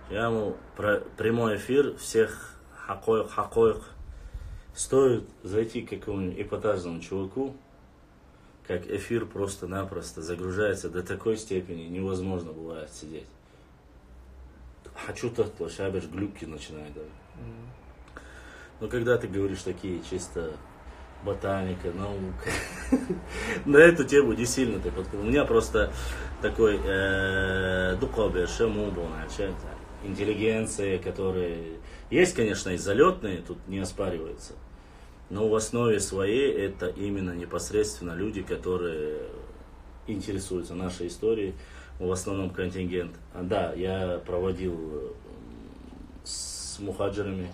Я ему прямой эфир всех хакоек. Стоит зайти к какому-нибудь эпатажному чуваку, как эфир просто-напросто загружается до такой степени, невозможно бывает сидеть. Хочу то, шабаш глюки начинает. Но когда ты говоришь такие чисто ботаника, наука, на эту тему не сильно ты подходишь. У меня просто такой интеллигенция, которые... Есть, конечно, и залетные, тут не оспаривается. Но в основе своей это именно непосредственно люди, которые интересуются нашей историей, в основном контингент. Да, я проводил с мухаджирами,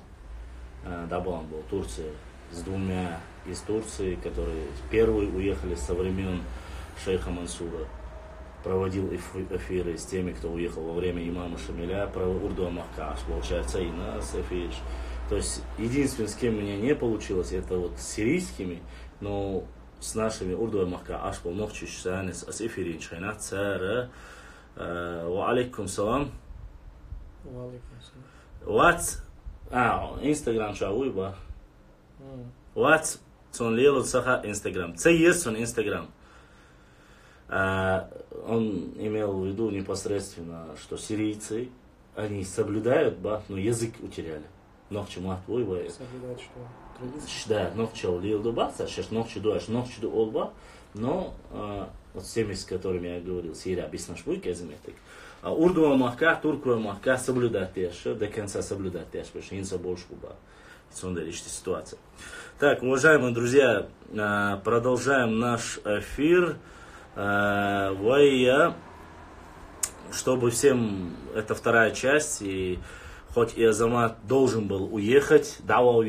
Дабан был, Турция, с двумя из Турции, которые первые уехали со времен шейха Мансура. Проводил эфиры с теми, кто уехал во время имама Шамиля, про Урду Махкаш, получается, и нас эфир. То есть, единственное, с кем у меня не получилось, это вот с сирийскими, но с нашими Урду Махкаш, был ночью шанис, с эфирин, шайнат, цара, ва алейкум салам. What's, Instagram шауй ба. What's, сон лелу саха Instagram. Це есть сон Instagram. Он имел в виду непосредственно, что сирийцы, они соблюдают, но язык утеряли. Нохчу махтвой бай. Соблюдают что? Традиции? Да, нохчу лилду баса, сейчас нохчу дуаш, нохчу олба, но вот с теми, с которыми я говорил, Сирия, объяснишь, кеземетик. Урду махка, турку махка соблюдать теж, до конца соблюдать теж, потому что инса больше куба. Сондаричная ситуация. Так, уважаемые друзья, продолжаем наш эфир. Чтобы всем, это вторая часть, и хоть и Азамат должен был уехать, нам-то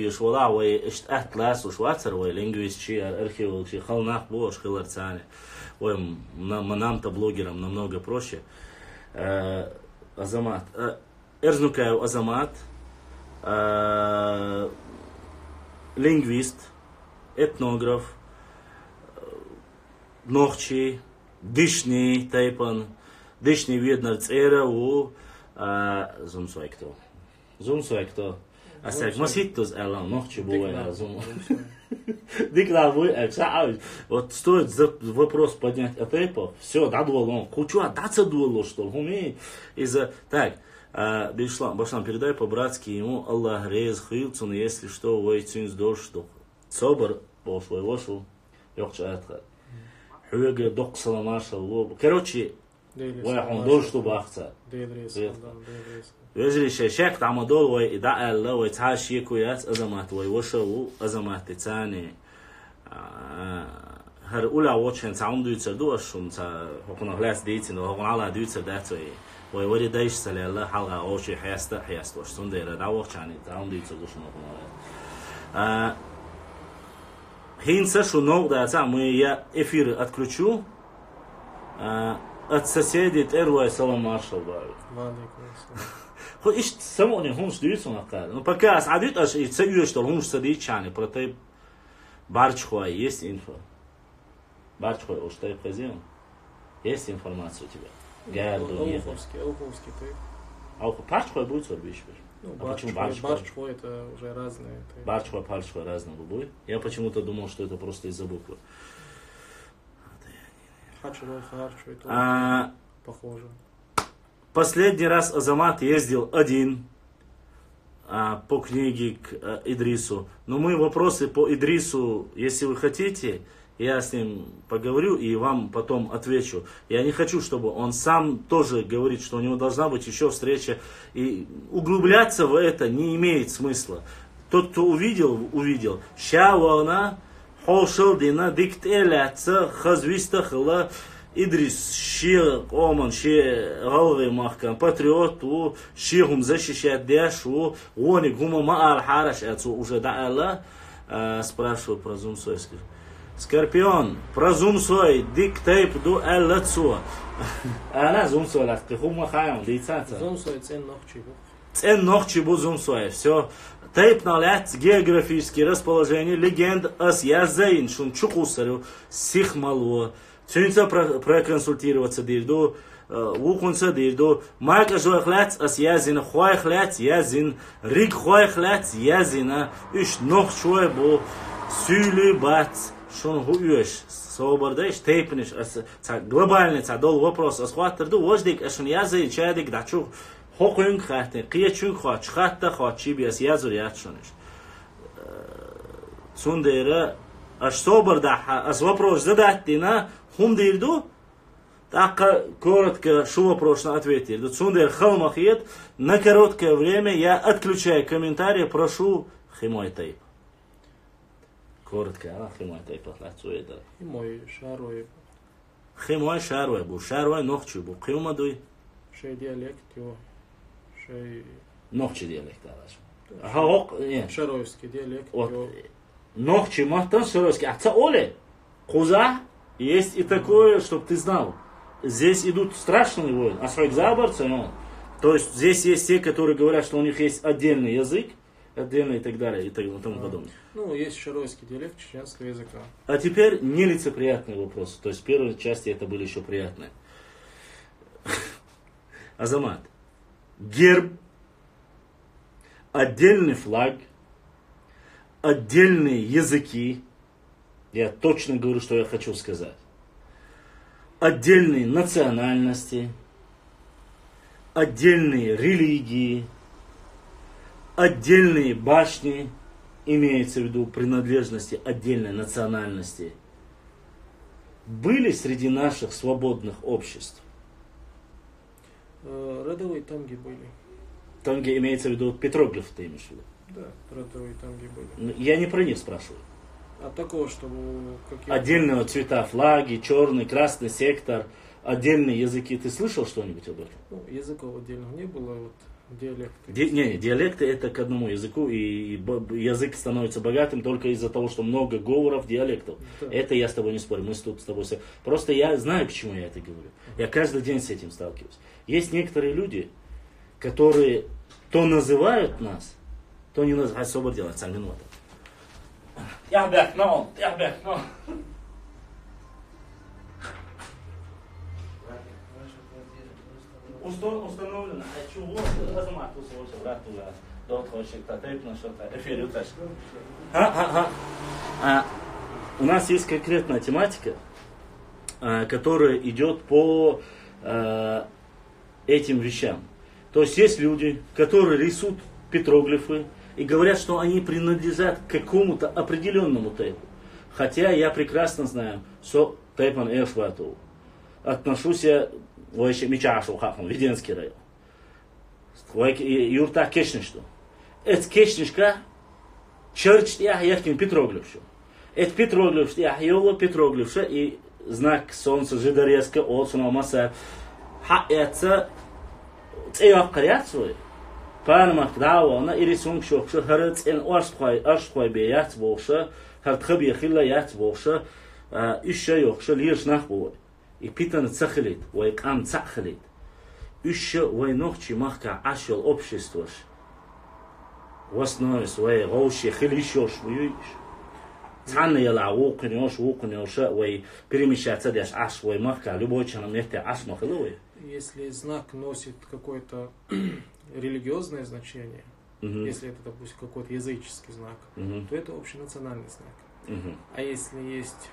блогерам намного проще. Азамат, Эрзнукаев Азамат, лингвист, этнограф, Нохчи, дышни, тайпан, дышни видно цера у зумсуай кто. Зумсуай кто. А сак маситтус элам нохчи бувая зум. Диклавы, вот стоит вопрос поднять от тайпов, все, дадуало, кучуа, даться дуало, что хуми из-за так. Башлам, передай по-братски ему, Аллах рез хилцун, если что, войцин сдор, что. Собор, пошлый вошел, ёхча атха. Хуега доксала наша лоб. Короче, он должен чтобы ахца. Везли шек там дол вой и да алла вой таши куяц азамат вой вошел азамат тани. Хар ула watchen sound дуется дуашун та хокуна глаз дейтин хокуна ала дуется датой. Вой вори дайш салла халга оши хяста хяст сон дера да watchани sound дуется душун хокуна. Хинца шунов да я эфир отключу. От соседей Эрвай салам маршал бай. Хоть ищ само не хунш дуется на кар. Но пока садит аж и цеюешь что хунш садит чане против барчхуа есть инфо. Барчхуа уж ты презент. Есть информация у тебя. Гарду нет. Алховский ты. А барчхуа будет сорбишь. Барчхуа это уже разные. Барчхуа, парчхуа разные будет. Я почему-то думал, что это просто из-за буквы. Похоже. Последний раз Азамат ездил один по книге к Идрису. Но мы вопросы по Идрису, если вы хотите, я с ним поговорю и вам потом отвечу. Я не хочу, чтобы он сам тоже говорит, что у него должна быть еще встреча. И углубляться в это не имеет смысла. Тот, кто увидел, увидел. Шауана Хошел дина диктеляца хазвистахла Идрис ши оман ши галвы махкан патриот у шихум защищает дяш у они гума маал хараш это уже да спрашиваю про зумсой. Скорпион про зумсой диктейп ду эллацу. Она зумсой ласки хума хаям дицаца. Зумсой цен нохчи. Цен нохчи бу зумсой. Все. Тейп налять географические расположения легенд ас язейн шун чукусарю сихмалу Цюнца проконсультироваться дирду, вухунца дирду, майка жойхляц, ас язин хойхляц, язин риг хойхляц, язина, иш нох шой бу, сюли бац, шон хуюш, собордаш, тейпниш, глобальный цадол вопрос, ас хваттерду, вождик, ашон язы, чадик, дачух, хохуин хатне, киячун хач, хатта хачи, биас язур ячуниш. Цундера, аш соборда, ас вопрос задаттина, хум дирду, так коротко, что вопрос ответил. Цундер халмахет, на короткое время я отключаю комментарии, прошу химой тейп. Коротко, химой тейп, это. Химой шарой. Химой шарой, бу шарой нохчу, бу химадуй. Шей диалект его, шей. Нохчу диалект, ага, Шароевский диалект. Вот. Нохчу махтан шароевский, а оле, куза. Есть и такое, чтобы ты знал. Здесь идут страшные войны. То есть здесь есть те, которые говорят, что у них есть отдельный язык, отдельный и так далее, и тому подобное. Ну, есть шароевский диалект чеченского языка. А теперь нелицеприятные вопросы. То есть в первой части это были еще приятные. Азамат. Герб, отдельный флаг, отдельные языки. Я точно говорю, что я хочу сказать. Отдельные национальности, отдельные религии, отдельные башни, имеется в виду принадлежности отдельной национальности, были среди наших свободных обществ. Родовые тамги были. Тамги имеется в виду петроглиф, ты имеешь в виду? Да, родовые тамги были. Я не про них спрашиваю. А такого, чтобы... Отдельного цвета флаги, черный, красный сектор, отдельные языки. Ты слышал что-нибудь об этом? Ну, языков отдельных не было, вот диалекты. Диалекты это к одному языку, и язык становится богатым только из-за того, что много говоров, диалектов. Да. Это я с тобой не спорю, мы тут с тобой... Просто я знаю, почему я это говорю. Я каждый день с этим сталкиваюсь. Есть некоторые люди, которые то называют нас, то не называют. Особо делать, сам минута. Я бэкнул. Установлено. Чего? Азамат услышал, брат, туда. Дот хочет, татепно, что-то. Эфир, у нас есть конкретная тематика, которая идет по этим вещам. То есть есть люди, которые рисуют петроглифы, и говорят, что они принадлежат к какому-то определенному тейпу. Хотя я прекрасно знаю, что тейпан эшвату. Отношусь я в Мичашу, Веденский район. Юрта кешничту. Это кешничка, черчт я яхтин петроглифшу. Это петроглифш, я йола петроглифша, и знак солнца жидорезка, олсуна маса. Это цеях карят свой. Пармах давана и рисунок шокша, харц эн аршхой беят волша, хартхаб яхилла ят волша, ища йохша лирш нахбой. И питан цахлит, вайкам цахлит. Ища вайнохчи махка ашел обществош. В основе своей гоуши хилишош вуюиш. Цанна яла вукнёша, вай перемещаться дяш аш вай махка, любой чанам нехте аш махлуй. Если знак носит какое-то религиозное значение, если это, допустим, какой-то языческий знак, то это общенациональный знак. А если есть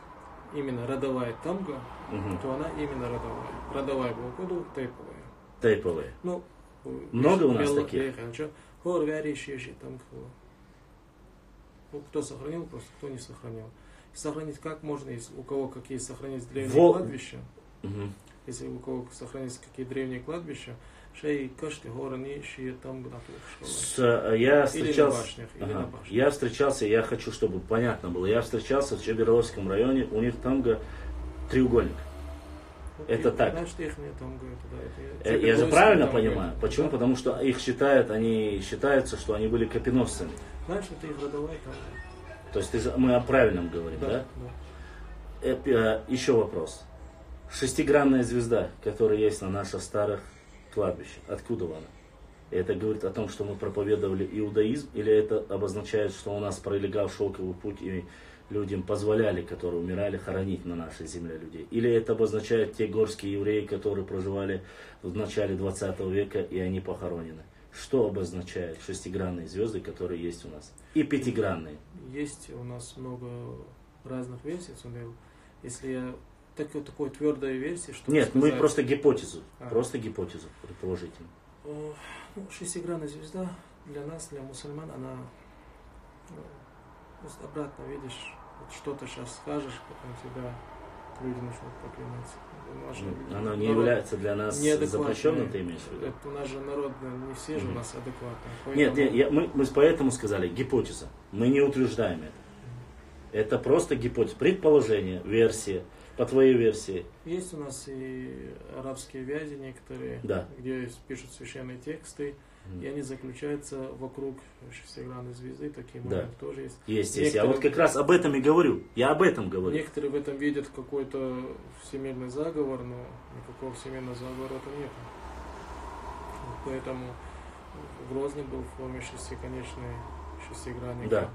именно родовая тамга, то она именно родовая. Родовая была тейповая. Тейповая. Ну, много у нас таких? Кто сохранил, просто кто не сохранил. Сохранить как можно, если у кого какие сохранились древние кладбища. Если у кого сохранились какие древние кладбища, шей кашты горы ши там я встречался, я хочу, чтобы понятно было, я встречался в Чеберовском районе, у них тамга треугольник. Это так. Значит, их нет тамга, это, я же правильно понимаю? Почему? Да? Потому что их они считаются, что они были копеносцами. Значит, это их родовая тамга. То есть мы о правильном говорим, да? Да. Еще вопрос. Шестигранная звезда, которая есть на наших старых кладбищах, откуда она? Это говорит о том, что мы проповедовали иудаизм, или это обозначает, что у нас пролегал шелковый путь, и людям позволяли, которые умирали, хоронить на нашей земле людей? Или это обозначает те горские евреи, которые проживали в начале 20 века, и они похоронены? Что обозначает шестигранные звезды, которые есть у нас? И пятигранные. Есть у нас много разных версий, если я такой твердой версии, что нет, сказать... мы просто гипотезу, просто гипотезу предположительно. Шестигранная звезда для нас, для мусульман, она обратно, видишь, вот что-то сейчас скажешь, потом тебя люди начнут проклинать. Она не является для нас запрещенным, ты имеешь в виду? У нас же народ, не все же у нас адекватные. Поэтому... Нет, мы поэтому сказали гипотеза. Мы не утверждаем это. Это просто гипотеза, предположение, версия. По твоей версии. Есть у нас и арабские вязи некоторые, да. где пишут священные тексты, и они заключаются вокруг шестигранной звезды, такие моменты тоже есть. Есть. Я вот как раз об этом и говорю. Я об этом говорю. Некоторые в этом видят какой-то всемирный заговор, но никакого всемирного заговора это нет. Поэтому Грозный был в форме шестиконечной шестигранника. Да.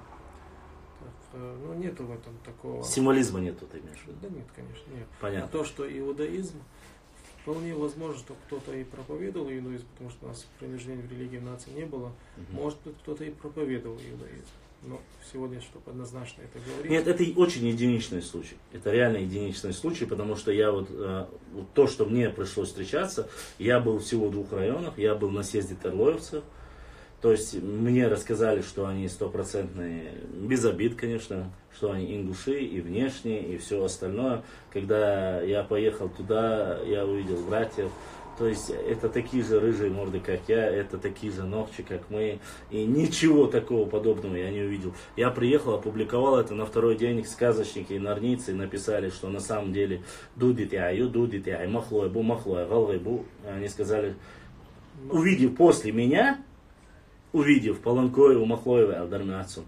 Ну, нету в этом такого... Символизма нету, ты имеешь в виду? Да нет, конечно, нет. Понятно. А то, что иудаизм, вполне возможно, что кто-то и проповедовал иудаизм, потому что у нас принуждения в религии в нации не было. Может быть, кто-то и проповедовал иудаизм. Но сегодня, чтобы однозначно это говорить... Нет, это очень единичный случай. Это реально единичный случай, потому что я вот то, что мне пришлось встречаться, я был всего в 2 районах, я был на съезде терлоевцев. То есть мне рассказали, что они стопроцентные, без обид, конечно, что они ингуши и внешние, и все остальное. Когда я поехал туда, я увидел братьев. То есть это такие же рыжие морды, как я, это такие же ногти, как мы. И ничего такого подобного я не увидел. Я приехал, опубликовал это на 2-й день, сказочники и нарницы написали, что на самом деле дудит яю, махлой бу, галгай бу. Они сказали, увидев после меня, увидев Полонкоеву, Махлоева, Алдармиацу,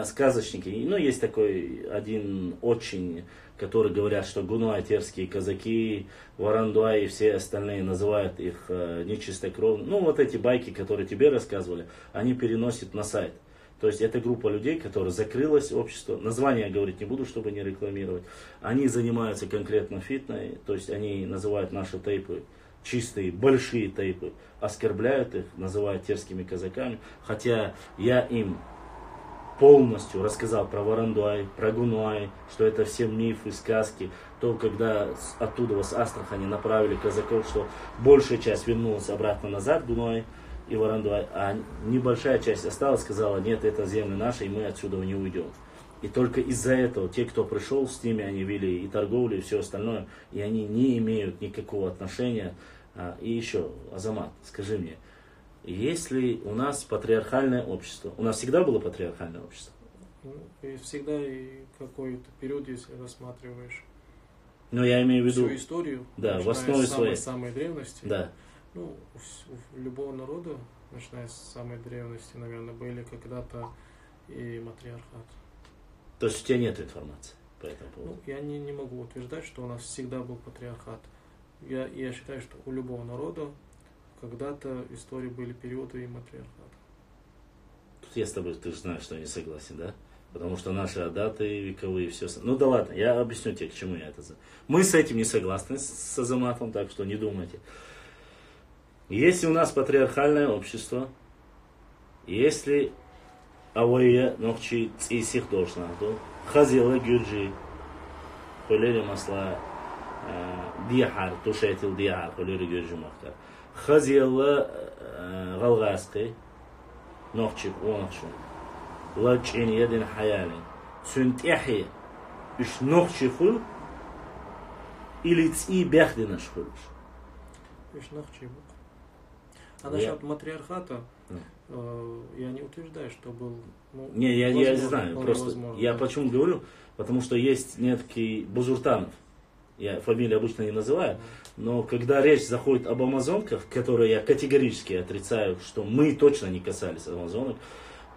сказочники, ну есть такой один очень, который говорят, что гунуа, терские казаки, варандуа и все остальные называют их нечистокровными. Ну вот эти байки, которые тебе рассказывали, они переносят на сайт. То есть это группа людей, которая закрылась, общество, название я говорить не буду, чтобы не рекламировать. Они занимаются конкретно фитной, то есть они называют наши тейпы чистые, большие тейпы, оскорбляют их, называют терскими казаками, хотя я им полностью рассказал про Варандуай, про Гунуай, что это все мифы, сказки, то когда оттуда, с Астрахани, направили казаков, что большая часть вернулась обратно назад, Гунуай и Варандуай, а небольшая часть осталась, сказала, нет, это земли наши, и мы отсюда не уйдем. И только из-за этого те, кто пришел с ними, они вели и торговлю, и все остальное, и они не имеют никакого отношения. И еще, Азамат, скажи мне, есть ли у нас патриархальное общество? У нас всегда было патриархальное общество? Ну, и всегда и какой-то период, если рассматриваешь. Но я имею в виду... Всю историю, да, в основе своей. Самой древности. Да. Ну, у любого народа, начиная с самой древности, наверное, были когда-то и матриархат. То есть у тебя нет информации по этому поводу? Ну, я не могу утверждать, что у нас всегда был патриархат. Я считаю, что у любого народа когда-то в истории были периоды и матриархата. Тут я с тобой, ты же знаешь, что я не согласен, да? Потому что наши адаты вековые, все. Ну да ладно, я объясню тебе, к чему я это. Мы с этим не согласны, с Азаматом, так что не думайте. Если у нас патриархальное общество, если Авая ногчи и сих должна, то хазила гюрджи, холери масла дияхар, тушетил дияхар, холери гюрджи махтар. Хазила галгаски, ногчи, оногчи. Лачин един хаяли. Сунтяхи, иш ногчи хул, или ци бяхдина шхулш. Иш ногчи бу. А насчет матриархата, я не утверждаю, что был... Ну, не, я знаю, просто возможно, я да. почему говорю, потому что есть некий Бузуртанов, я фамилию обычно не называю, но когда речь заходит об амазонках, которые я категорически отрицаю, что мы точно не касались амазонок,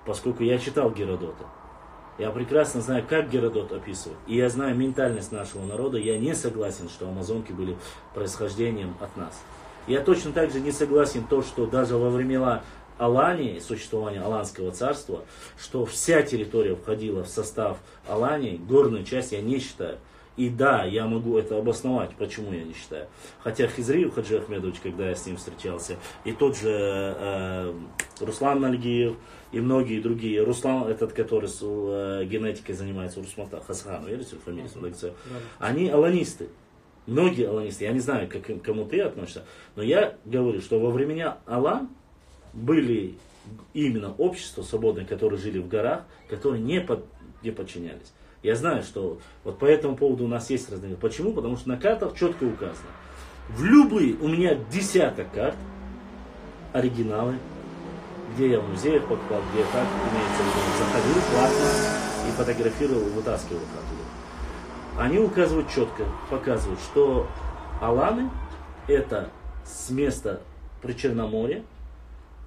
поскольку я читал Геродота. Я прекрасно знаю, как Геродот описывает, и я знаю ментальность нашего народа, я не согласен, что амазонки были происхождением от нас. Я точно так же не согласен то, что даже во времена Алании, существования Аланского царства, что вся территория входила в состав Алании, горную часть я не считаю. И да, я могу это обосновать, почему я не считаю. Хотя Хизриев Хаджи Ахмедович, когда я с ним встречался, и тот же Руслан Нальгиев, и многие другие. Руслан, этот, который с генетикой занимается, Русмата Хасхан, верите, фамилию? Они аланисты. Многие аланисты. Я не знаю, как кому ты относишься, но я говорю, что во времена Алан были именно общества свободные, которые жили в горах, которые не подчинялись. Я знаю, что вот по этому поводу у нас есть разные. Почему? Потому что на картах четко указано. В любые, у меня десяток карт, оригиналы, где я в музеях покупал, где так, имеется в виду, заходил платно и фотографировал, вытаскивал оттуда. Они указывают четко, показывают, что Аланы это с места Причерноморья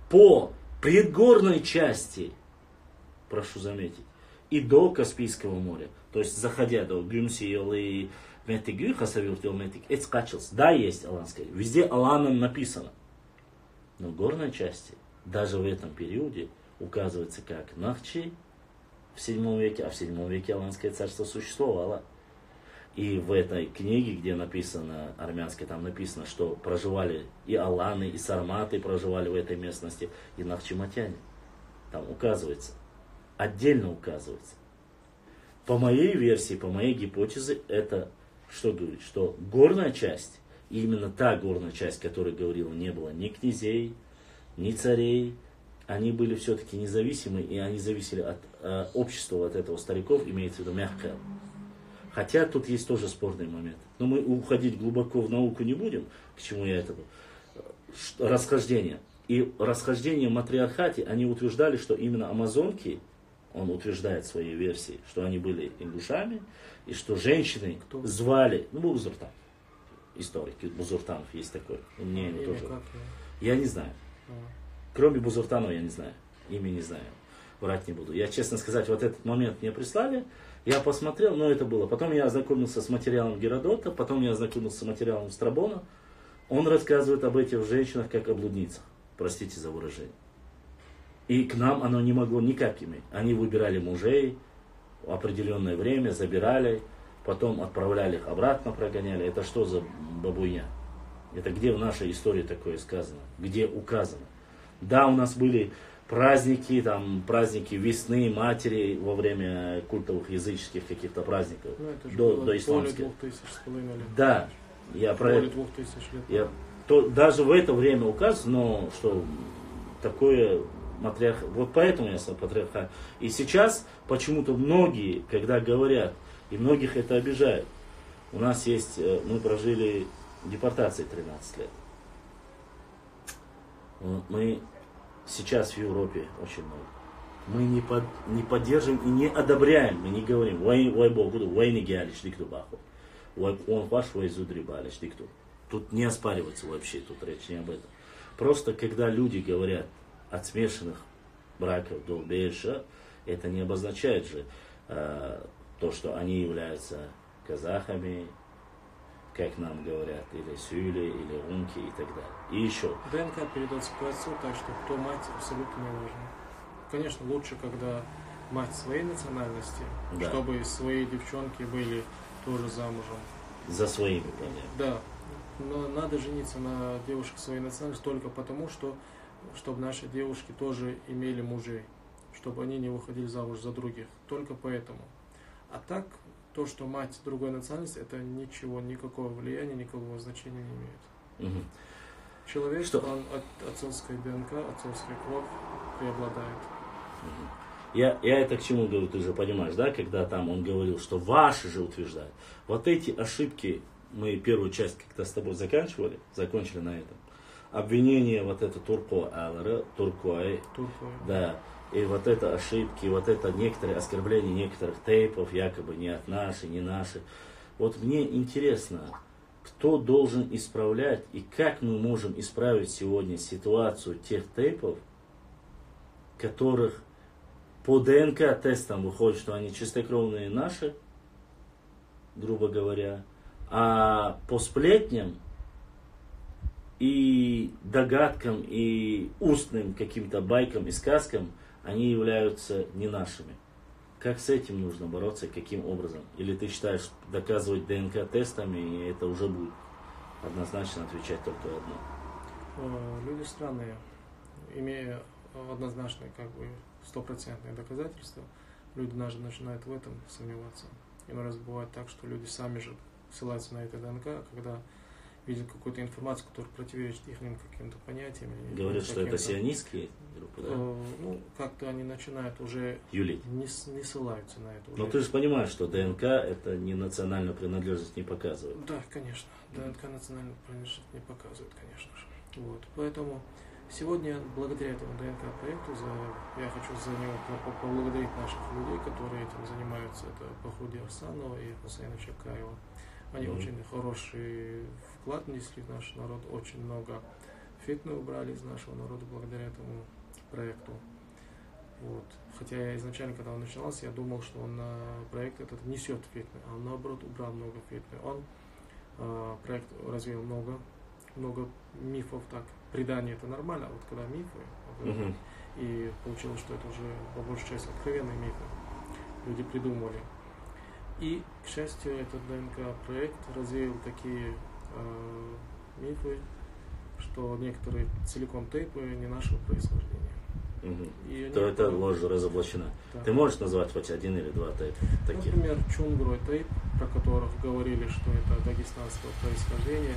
по предгорной части, прошу заметить, и до Каспийского моря. То есть, заходя до Гюмсиел и Метигю, Хасавюртил Метиг, Эцкачелс. Да, есть аланская. Везде Аланом написано. Но в горной части, даже в этом периоде, указывается как Нахчи в 7 веке, а в 7 веке Аланское царство существовало. И в этой книге, где написано, армянской, там написано, что проживали и аланы, и сарматы проживали в этой местности, и нахчиматяне. Там указывается. Отдельно указывается. По моей версии, по моей гипотезе, это что говорит? Что горная часть, и именно та горная часть, которая говорила, не было ни князей, ни царей, они были все-таки независимы, и они зависели от общества, от этого стариков, имеется в виду мягкое. Хотя тут есть тоже спорный момент. Но мы уходить глубоко в науку не будем, к чему я это... Расхождение. И расхождение в матриархате, они утверждали, что именно амазонки, он утверждает в своей версии, что они были ингушами, и что женщины звали, Бузуртан, историк Бузуртанов есть такой, мне тоже. Я не знаю. Кроме Бузуртанова я не знаю, имя не знаю, врать не буду. Я, честно сказать, вот этот момент мне прислали, я посмотрел, но это было. Потом я ознакомился с материалом Геродота, потом я ознакомился с материалом Страбона. Он рассказывает об этих женщинах как о блудницах, простите за выражение. И к нам оно не могло никак иметь. Они выбирали мужей в определенное время, забирали, потом отправляли их обратно, прогоняли. Это что за бабуйня? Это где в нашей истории такое сказано? Где указано? Да, у нас были праздники, там, праздники весны, матери во время культовых языческих каких-то праздников. До исламских. Да, я про это. Даже в это время указано, но что такое... Вот поэтому я сказал патриархат. И сейчас почему-то многие, когда говорят, и многих это обижает. У нас есть, мы прожили депортации 13 лет. Мы сейчас в Европе очень много. Мы не поддерживаем и не одобряем, мы не говорим, вой Богу, вой не геалиш дикту баху. Он ваш вой зудрибалиш дикту. Тут не оспаривается вообще, тут речь не об этом. Просто когда люди говорят от смешанных браков до бейша, это не обозначает же то, что они являются казахами, как нам говорят, или сюли, или унки и так далее. И еще. ДНК передается по отцу, так что кто мать, абсолютно не важно. Конечно, лучше, когда мать своей национальности, да, чтобы свои девчонки были тоже замужем. За своими, понятно. Да. Но надо жениться на девушках своей национальности только потому, чтобы наши девушки тоже имели мужей, чтобы они не выходили замуж за других. Только поэтому. А так, то, что мать другой национальности, это ничего, никакого влияния, никакого значения не имеет. Угу. Человек, он от отцовской ДНК, отцовской кровь преобладает. Угу. Я это к чему говорю, ты же понимаешь, да, когда там он говорил, что ваши же утверждают. Вот эти ошибки, мы первую часть как-то с тобой закончили на этом. Обвинение вот это Туркой, да, и вот это ошибки, вот это некоторые оскорбления некоторых тейпов, якобы не от наши, не наши. Вот мне интересно, кто должен исправлять и как мы можем исправить сегодня ситуацию тех тейпов, которых по ДНК-тестам выходит, что они чистокровные наши, грубо говоря, а по сплетням и догадкам, и устным каким-то байкам и сказкам, они являются не нашими. Как с этим нужно бороться, каким образом? Или ты считаешь, доказывать ДНК тестами, и это уже будет однозначно отвечать только одно? Люди странные, имея однозначные, как бы, стопроцентные доказательства, люди даже начинают в этом сомневаться. Иной раз бывает так, что люди сами же ссылаются на это ДНК, когда видят какую-то информацию, которая противоречит их каким-то понятиям. Говорят, что это сионистские группы, да? Ну, как-то они начинают уже юлить. Не ссылаются на это. Но ты же понимаешь, что ДНК это не национальную принадлежность не показывает. Да, конечно. ДНК национальную принадлежность не показывает, конечно же. Вот. Поэтому сегодня, благодаря этому ДНК-проекту, я хочу за него поблагодарить наших людей, которые этим занимаются. Это Пахуди Арсанова и Хусейна Чакаева. Они очень хороший вклад внесли в наш народ, очень много фитны убрали из нашего народа благодаря этому проекту. Вот. Хотя я изначально, когда он начинался, я думал, что он проект этот несет фитны, а он наоборот убрал много фитны. Он проект развил много мифов, так, предание это нормально, а вот когда мифы, и получилось, что это уже по большей части откровенные мифы, люди придумывали. И, к счастью, этот ДНК-проект развеял такие мифы, что некоторые целиком тейпы не нашего происхождения. То это ложь разоблачена. Да. Ты можешь назвать хоть один или два тейпа таких? Например, Чунгрой тейп, про которых говорили, что это дагестанского происхождения,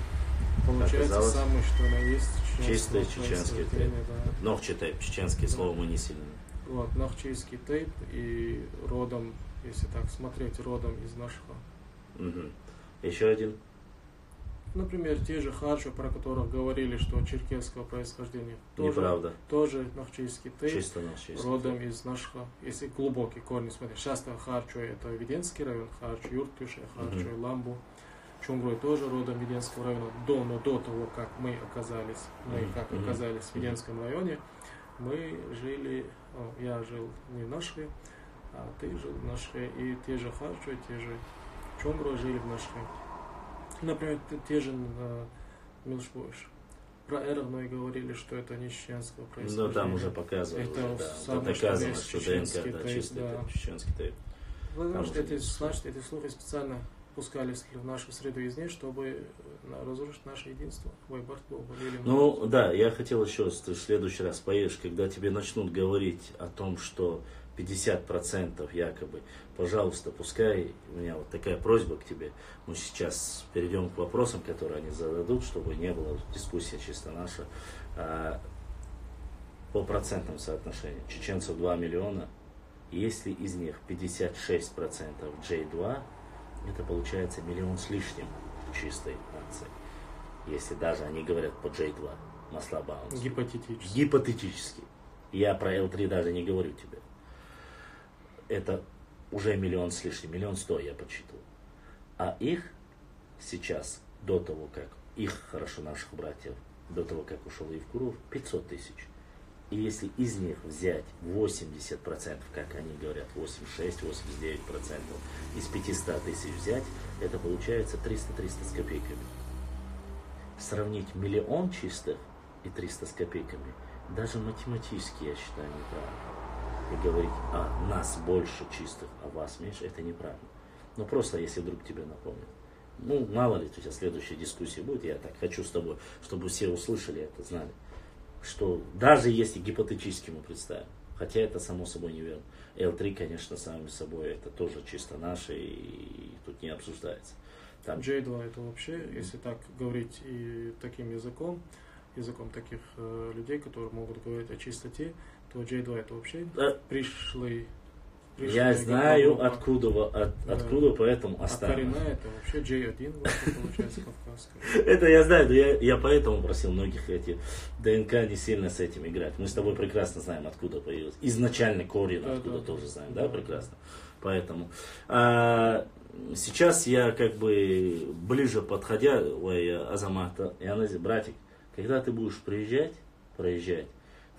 получается самый, что на есть чистый чеченский тейп. Да. Нохчи тейп, чеченские слова мы не сильно. Вот, нохчийский тейп и родом, если так смотреть, родом из нашего. Еще один. Например, те же харчо, про которых говорили, что черкесского происхождения. Неправда. Тоже нохчийский тейп. Чисто нохчийский. Родом из нашего, если глубокий корень смотреть. Часто харчо это Веденский район, харчо Юртюше, харчо Ламбу. Чунгрой тоже родом Веденского района. Но до того, как мы оказались в Веденском районе, мы жили, я жил не в Нашхе, а ты жил в Нашхе, и те же харчо, те же Чунгрой жили в Нашхе. Например, те же Милшбойш. Про Эровной говорили, что это не чеченского происхождения. Ну, там уже показывали, это доказано, что ДНК, да, чистый чеченский тейп. Потому что эти слухи специально пускались в нашу среду из ней, чтобы разрушить наше единство. Ну, да, я хотел еще, ты в следующий раз поедешь, когда тебе начнут говорить о том, что 50% якобы, пожалуйста, пускай, у меня вот такая просьба к тебе, мы сейчас перейдем к вопросам, которые они зададут, чтобы не было дискуссия чисто наша, по процентным соотношениям. Чеченцев 2 миллиона, если из них 56% J2, это получается 1 миллион с лишним чистой нации. Если даже они говорят по J2, масла Баунс. Гипотетически. Я про L3 даже не говорю тебе. Это уже 1 миллион с лишним, 1 100 000 я подсчитывал. А их сейчас, до того, как, хорошо, наших братьев, до того, как ушел Евкуров, 500 000. И если из них взять 80%, как они говорят, 86-89%, из 500 000 взять, это получается 300 с копейками. Сравнить 1 миллион чистых и 300 с копейками, даже математически, я считаю, неправильно. И говорить, нас больше чистых, а вас меньше, это неправильно. Но просто, если вдруг тебе напомнят. Ну, мало ли, у тебя следующая дискуссия будет, я так хочу с тобой, чтобы все услышали это, знали. Что даже если гипотетически мы представим, хотя это само собой неверно. L3, конечно, самим собой, это тоже чисто наше, и тут не обсуждается. Там... J2 это вообще, если так говорить и таким языком таких людей, которые могут говорить о чистоте, то J2 это вообще пришлый. Я знаю, откуда, поэтому оставлю. А коренная это вообще J1, получается, кавказская. Это я знаю, но я поэтому просил многих эти ДНК не сильно с этим играть. Мы с тобой прекрасно знаем, откуда появилось. Изначально корень, откуда тоже знаем, да, прекрасно. Поэтому сейчас я как бы ближе подходя, Азамата, и она говорит, братик, когда ты будешь проезжать,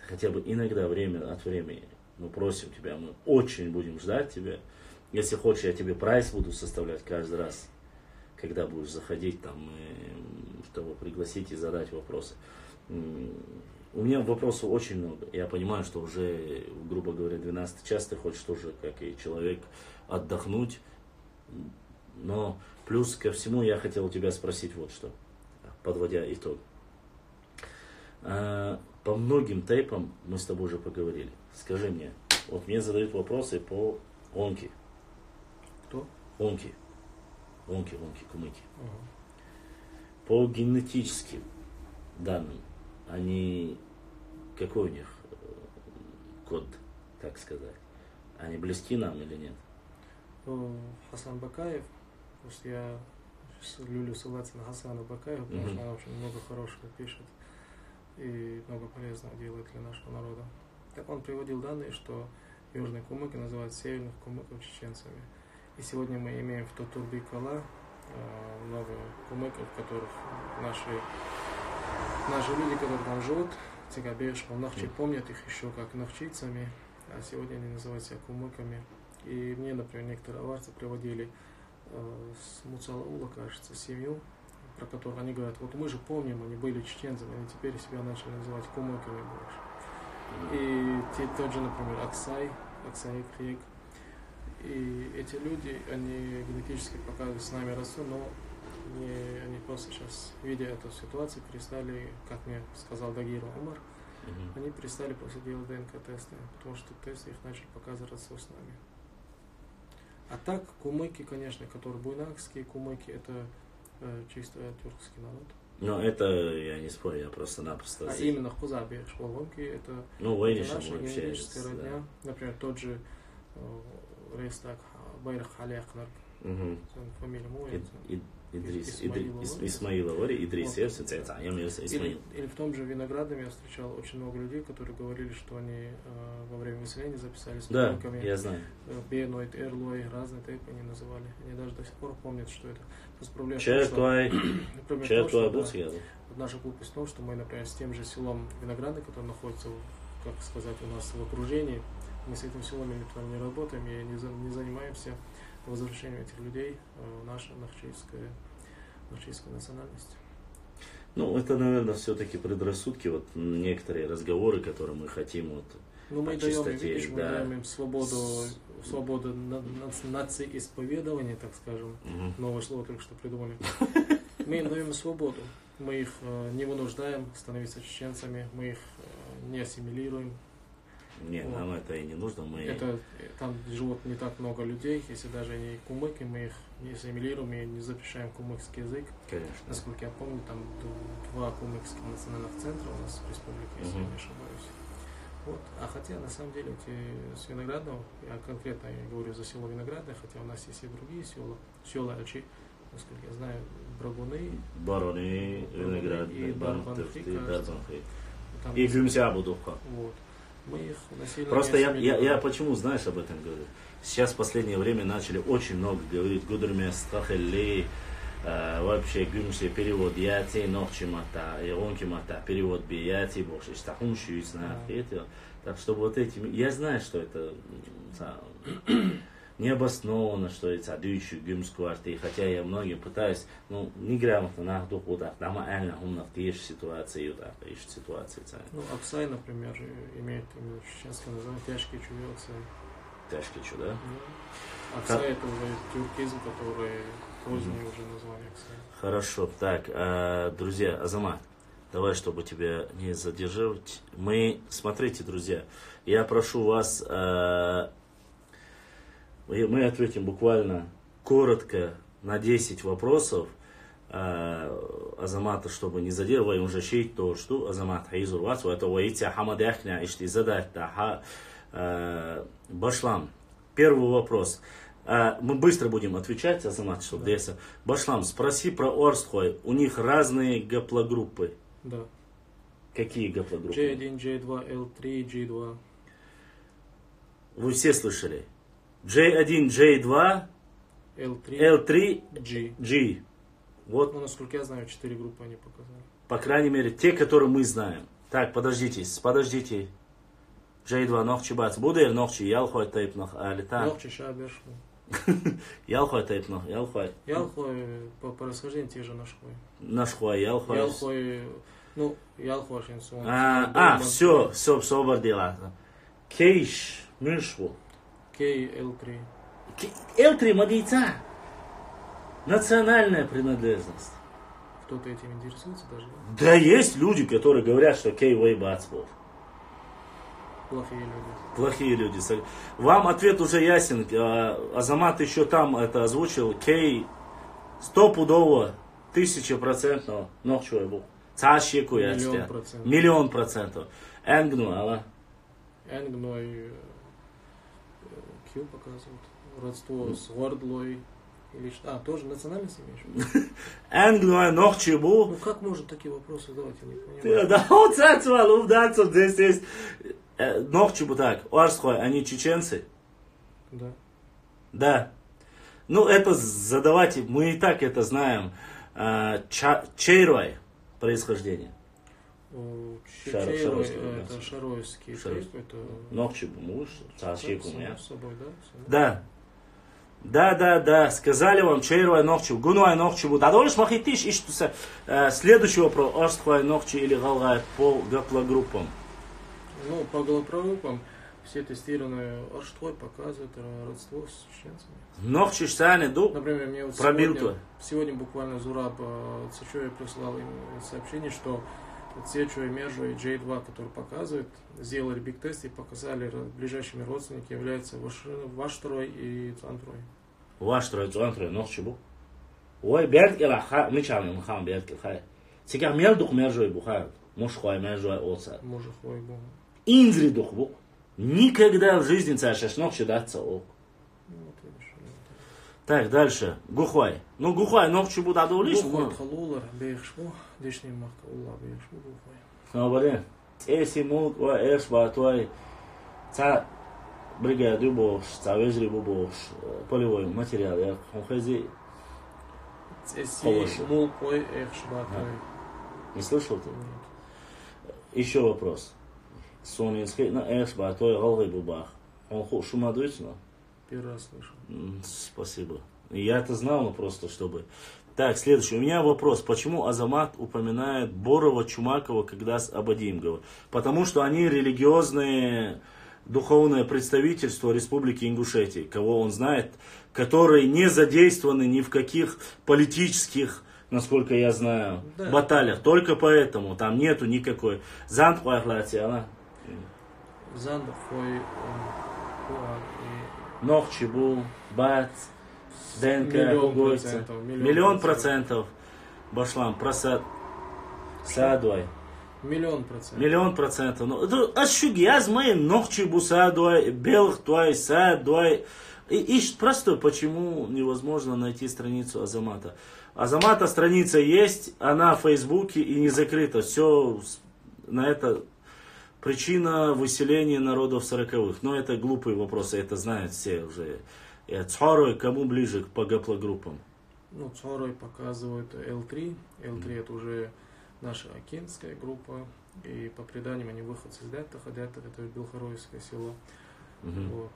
хотя бы иногда время от времени, мы просим тебя, мы очень будем ждать тебя. Если хочешь, я тебе прайс буду составлять каждый раз, когда будешь заходить там, чтобы пригласить и задать вопросы. У меня вопросов очень много. Я понимаю, что уже, грубо говоря, 12 час ты хочешь тоже, как и человек, отдохнуть. Но плюс ко всему я хотел у тебя спросить вот что, подводя итог. По многим тейпам мы с тобой уже поговорили. Скажи мне, вот мне задают вопросы по онке. Кто? Онки, кумыки. По генетическим данным, они, какой у них код, так сказать? Они близки нам или нет? Хасан Бакаев, просто я люблю ссылаться на Хасана Бакаева, потому что он очень много хорошего пишет и много полезного делает для нашего народа. Так он приводил данные, что южные кумыки называют северных кумыков чеченцами. И сегодня мы имеем в Тотурби-Кала много кумыков, которых наши люди, которые там живут, Цигабеш, Нахчи, помнят их еще как нахчийцами, а сегодня они называют себя кумыками. И мне, например, некоторые аварцы приводили с Муцалаула, кажется, семью, про которую они говорят, вот мы же помним, они были чеченцами, они теперь себя начали называть кумыками больше. И тот же, например, Аксай Крик. И эти люди, они генетически пока с нами растут, но они просто сейчас, видя эту ситуацию, перестали, как мне сказал Дагир Умар, они перестали просто делать ДНК-тесты, потому что тесты их начали показывать родство с нами. А так, кумыки, конечно, которые буйнакские кумыки, это чисто тюркский народ. Ну, это я не спорю, я просто-напросто... А именно Хузаби, Шволонки, это наша генетическая родня. Да. Например, тот же Рейстак Байрах Алехнар, фамилия моя. Исмаилова, Идрис, Исмаил. Или в том же Виноградном я встречал очень много людей, которые говорили, что они во время выселения записались кумыками. Да, я знаю. Беноид, Эрлой, разные тейпы они называли. Они даже до сих пор помнят, что это. Проблема наша глупость в том, что мы, например, с тем же селом Виноградный, который находится, как сказать, у нас в окружении, мы с этим селом элементарно не работаем и не занимаемся возвращением этих людей в нашу нахчийскую национальность. Ну, это, наверное, все-таки предрассудки, вот некоторые разговоры, которые мы хотим вот. Ну, мы даем им, видишь, мы даем им свободу нациисповедования, так скажем. Новое слово только что придумали. Мы им даем свободу. Мы их не вынуждаем становиться чеченцами, мы их не ассимилируем. Нет, вот. Нам это и не нужно. Там живут не так много людей, если даже они кумыки, мы их не ассимилируем и не запрещаем кумыкский язык. Конечно. Насколько я помню, там 2 кумыкских национальных центра у нас в республике, если я не ошибаюсь. Вот. А хотя, на самом деле, с Виноградного, я конкретно говорю за село Виноградное, хотя у нас есть и другие села Альчи, насколько я знаю, Брагуны, Бароны, Виноградные, Барбанхи, и Гюмсябудовка. Вот. Мы их насильно. Просто я почему, знаешь, об этом говорю? Сейчас в последнее время начали очень много говорить Гудерме Стахелли, вообще Гюмсе перевод Яти, Нохчимата, Иронкимата, перевод Бияти, Боши, Стахунши, так что вот эти, я знаю, что это необоснованно, что это адыщу Гюмскварты, хотя я многим пытаюсь, неграмотно на доходах, там реально умно в те же ситуации, ищут ситуации. Ну, Аксай, например, имеет именно чеченское название тяжкий чувелся. Тяжкий чу, да? Аксай это уже тюркизм, который позднее уже название Аксай. Хорошо, так, друзья, Азамат, давай, чтобы тебя не задерживать. Смотрите, друзья, я прошу вас, мы ответим буквально коротко на 10 вопросов Азамата, чтобы не задерживаем уже чей то, что Азамат Хаизур вас, это воите Хамад Яхня, ишти задать Башлам. Первый вопрос. Мы быстро будем отвечать, Азамат, чтобы деса. Башлам, спроси про Орстхой. У них разные гаплогруппы. Да. Какие гаплогруппы? J1, J2, L3, G2. Вы все слышали? J1, J2, L3, G. Вот. Ну, насколько я знаю, 4 группы они показали. По крайней мере, те, которые мы знаем. Так, подождите. J2, Нохчи Бац, Будер, Нохчи, Ялхой, Тейп, Алита. Нохчи, Шабершу. Ялхой тейп, но ялхой. Ялхой по происхождению те же нашхой. Нашхой, ялхой. Ялхой, ну, ялхой шинсон. Все обордела. Кейш, мышву. Кей L3. L3 магийца. Национальная принадлежность. Кто-то этим интересуется даже? Да есть люди, которые говорят, что Кей Вейбацбов. Плохие люди. Плохие люди. Вам ответ уже ясен. Азамат еще там это озвучил. Кей стопудово, 1000%, но что я был. Цашеку я тебя. 1,000,000%. Энгну, ала? Энгной Q показывают. Родство с Гордлой. Или что? Тоже национальность имеешь? Энгну, нохчебу. Ну как можно такие вопросы задавать? Я не понимаю. Да, вот это здесь есть. Нохчебу так. Орсхой, они чеченцы? Да. Да. Ну, это задавать, мы и так это знаем. Чейрой происхождение. Чейрой, это шаройский тейп, это... Нохчебу, муж, цашеку, с собой, да? Да. Сказали вам, Чейрой нохчебу, гунуай нохчебу. Да должен махитиш, ищутся. Следующий вопрос. Орсхой нохчи или галгай по гаплогруппам. Ну, по галопровыкам все тестированные Орштвой показывают родство с чеченцами. Нохчиш сани ду. Например, мне вот сегодня буквально Зураб Цечой прислал им сообщение, что Цечой, Межу и J2, которые показывают, сделали биг-тест и показали, ближайшими родственниками являются Ваштрой и Цантрой. Ваштрой, Цантрой, Нохчибу. Ой, Бердкела, мы чамим хам Бердкела. Сега Мердух Межу и Бухар. Мушхой Межу и Оца. Мужихой был. Инзри духбу. Никогда в жизни царшаш нохчи даться ок. Так, дальше. Гухой. Ну, гухой, нохчи буду адулиш. Гухой, халулар, бейхшму. Дешним махка улла, бейхшму, гухой. Смотри. Эси мулк, эшба, твой. Ца бригаду бош, ца вежри бош. Полевой материал. Я хонхези. Эси мулк, эшба, твой. Не слышал ты? Еще вопрос. Сонинский на эшба, твой голый бубах. Он шума дуется? Первый раз слышал. Спасибо. Я это знал, но просто чтобы... Так, следующий. У меня вопрос. Почему Азамат упоминает Борова, Чумакова, когда с Абадием говорит? Потому что они религиозные, духовное представительство Республики Ингушетии, кого он знает, которые не задействованы ни в каких политических, насколько я знаю, баталиях. Только поэтому там нету никакой... Зандхой... Нохчебу, Бац, ДНК, Гугойца. 1,000,000%. Башлам, просад. Садуай. 1,000,000%. 1,000,000%. Ну, ашуги, аз мои нохчебу садуай, белых туай, садуай. И просто почему невозможно найти страницу Азамата. Азамата страница есть, она в Фейсбуке и не закрыта. Все на это... Причина выселения народов 40-х. Но это глупые вопросы, это знают все уже. Цхорой кому ближе по гаплогруппам? Ну, Цхорой показывают L3. L3 это уже наша акинская группа. И по преданиям они выходцы из Дяттаха. Дяттах это Белхоройское село. Вот.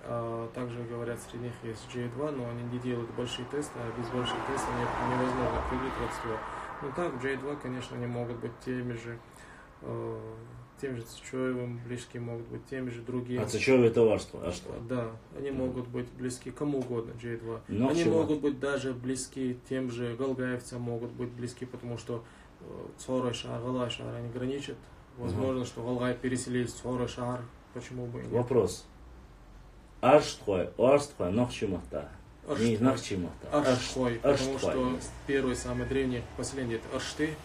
А также говорят, среди них есть J2, но они не делают большие тесты, а без больших тестов невозможно определить родство. Ну так, J2, конечно, они могут быть теми же Цечоевым близки, могут быть теми же другими. А Цечоевы это варство? А что? Да, они могут быть близки кому угодно, J2. Но они могут быть даже близки тем же галгаевцам, могут быть близки, потому что Цорой Шар, Галай Шар, они граничат. Возможно, что Галгай переселились в Цорой Шар, почему бы и нет. Вопрос. Арштхой, Нохчимахта. Не Нохчимахта. Арштхой, потому что первые самые древние поселения это Аршты,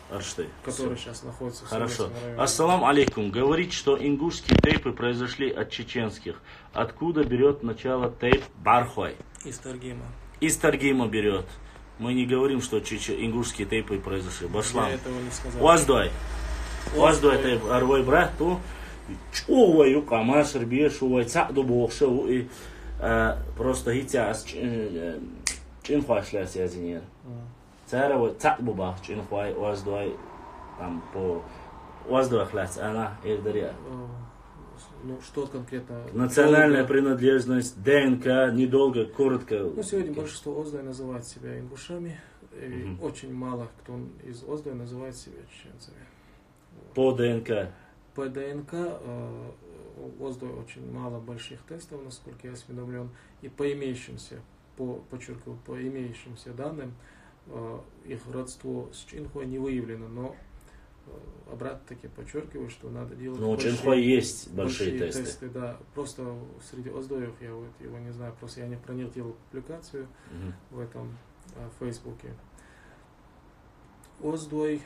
которые сейчас находятся в Хорошо. Ассалам алейкум. Говорит, что ингушские тейпы произошли от чеченских. Откуда берет начало тейп Бархой? Из Таргима. Из Таргима берет. Мы не говорим, что ингушские тейпы произошли. Башлам. Я этого не сказал. Уаздой тейп арвой брат, то чуваю камашер бешувай цаду бохшеву и просто гитяс чинхвашляс язинер. Царево цадбуба чинхвай уаздой там по уаздой хляс она эльдария. ну, что конкретно? Национальная долго? принадлежность, ДНК, недолго, коротко. Ну, сегодня большинство Оздой называют себя ингушами. И очень мало кто из Оздой называет себя чеченцами. По ДНК. По ДНК у Оздой очень мало больших тестов, насколько я осведомлен. И по имеющимся, подчеркиваю, по имеющимся данным, их родство с Чинхой не выявлено. Но обратно-таки подчеркиваю, что надо делать у Чинхой есть большие тесты. Да. Просто среди Оздоев, я вот его не знаю, просто я не про них делал публикацию в этом Фейсбуке. Оздой,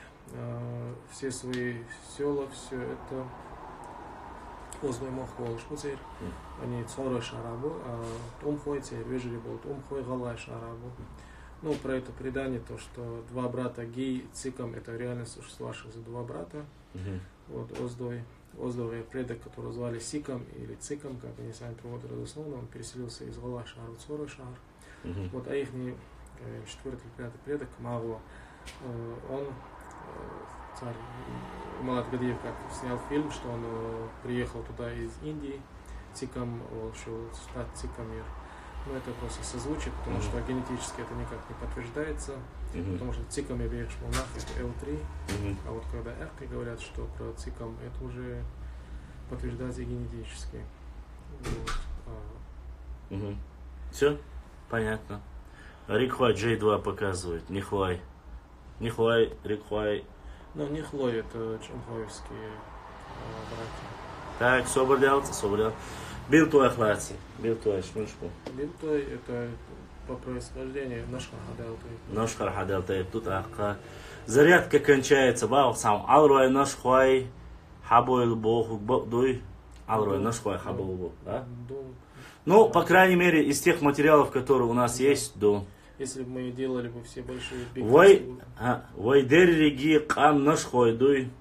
все свои села, все это Оздой Мохвол Шпуцер, они Цорой Шарабу, а Умхой Цер, вежели был Умхой Галай Шарабу. Ну, про это предание, то, что два брата Гей, Цикам, это реально существовавших за два брата. Вот Оздой, предок, которого звали Сикам или Цикам, как они сами приводят родословно, он переселился из Галай Шару в Цорой Шар. Вот, а их четвертый или пятый предок Маво, он, царь Малат Гадиев, как снял фильм, что он приехал туда из Индии, Цикам, волшил стать Цикамир. Но это просто созвучие, потому что генетически это никак не подтверждается, потому что Цикам и Бейхшмунах это L3, а вот когда Эрки говорят, что про Цикам, это уже подтверждается генетически. Вот. Все? Понятно. Рикхуай J2 показывает. Нихуай. Нихуай, Рикхуай. Ну, Нихлой это чонхоевские братья. Так, собрал. Билтуай Ахлаци. Билтуай Шмушку. Билтуай это по происхождению Нашхархадалтай. Нашхархадалтай. Тут ахка. Зарядка кончается. Бау сам. Алруай Нашхуай. Хабуэл Бог. Дуй. Алруай Нашхуай Хабуэл Бог. Да? Ну, по крайней мере, из тех материалов, которые у нас есть, до. Если бы мы делали бы все большие Вайдерриги Кан Нашхуай Дуй.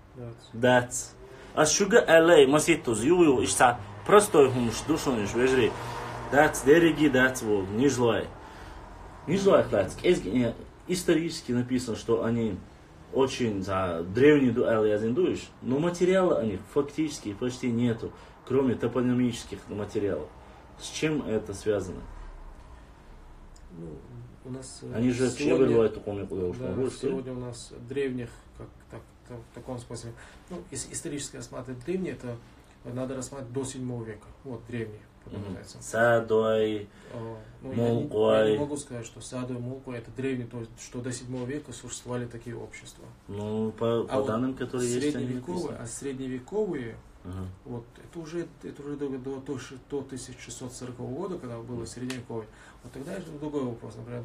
Дац. А шуга элей маситус юю ишта. Простой хумш, душониш, вежри. Дац, дерриги, дац, вол. Не желай. Не желай, хладцк. Исторически написано, что они очень древние дуэлы язындуешь, но материала о них фактически почти нету, кроме топонимических материалов. С чем это связано? Ну, у нас они же сегодня, сегодня у нас древних, в таком смысле, ну, если исторически рассматривать древние, это надо рассматривать до 7 века. Вот древние. Садой, Мулкой. Я не могу сказать, что Садой и Мулкой это древние, то есть, что до 7 века существовали такие общества. Ну, по данным, которые есть, они написаны. А средневековые, вот, это уже до 1640 года, когда было средневековье. Вот тогда это другой вопрос. Например,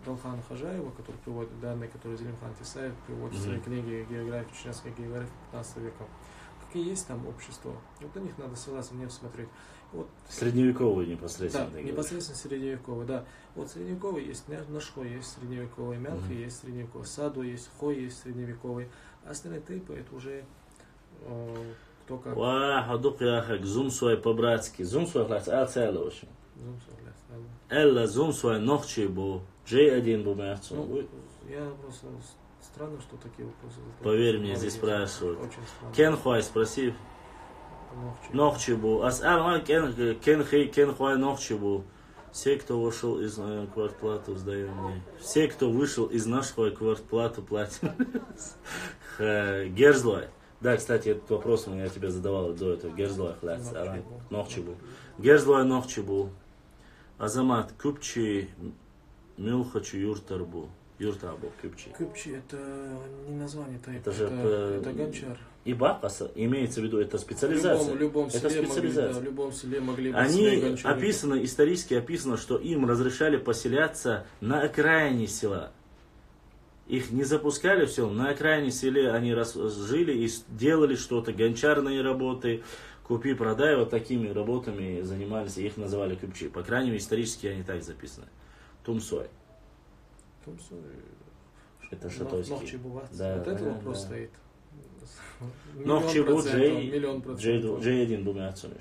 Далхана Хажаева, который приводит данные, которые Зелимхан Тесаев приводит в своей книге «География, чеченская география 15 века». Какие есть там общества? Вот на них надо ссылаться, мне смотреть. Вот, средневековые непосредственно. Да, непосредственно средневековые, да. Вот средневековые есть Нашхой, есть средневековый, Мелхи есть средневековый, Саду есть, Хой есть средневековый. А остальные типы это уже кто как. Хадук яхак, зумсуай по-братски. Зумсуай хлац, целый очень. Элла зумсуай нохчи бу. J1 бу мяцу. Я просто... Странно, что такие вопросы задают. Поверь мне, здесь спрашивают. Кенхуай, спроси. Нохчибу. Кенхуай Нохчибу. Все, кто вышел из квартплату, сдаем мне. Все, кто вышел из нашего квартплату, платим. Герзлай. Да, кстати, этот вопрос я тебе задавал до этого. Герзлай, Нохчибу. Герзлай Нохчибу. Азамат, Купчи, Милхачу, Юртарбу. Юртабу, Кюпчи. Кюпчи это не название тайпа, это гончар. И бакаса имеется в виду, это специализация. В любом селе могли быть описано, исторически описано, что им разрешали поселяться на окраине села. Их не запускали все, на окраине селе они жили и делали что-то, гончарные работы, купи-продай, вот такими работами занимались, их называли кюпчи. По крайней мере, исторически они так записаны. Тумсой. Это шатойский. Да, вот это вопрос стоит. Нохчибу J1 двумя отцами.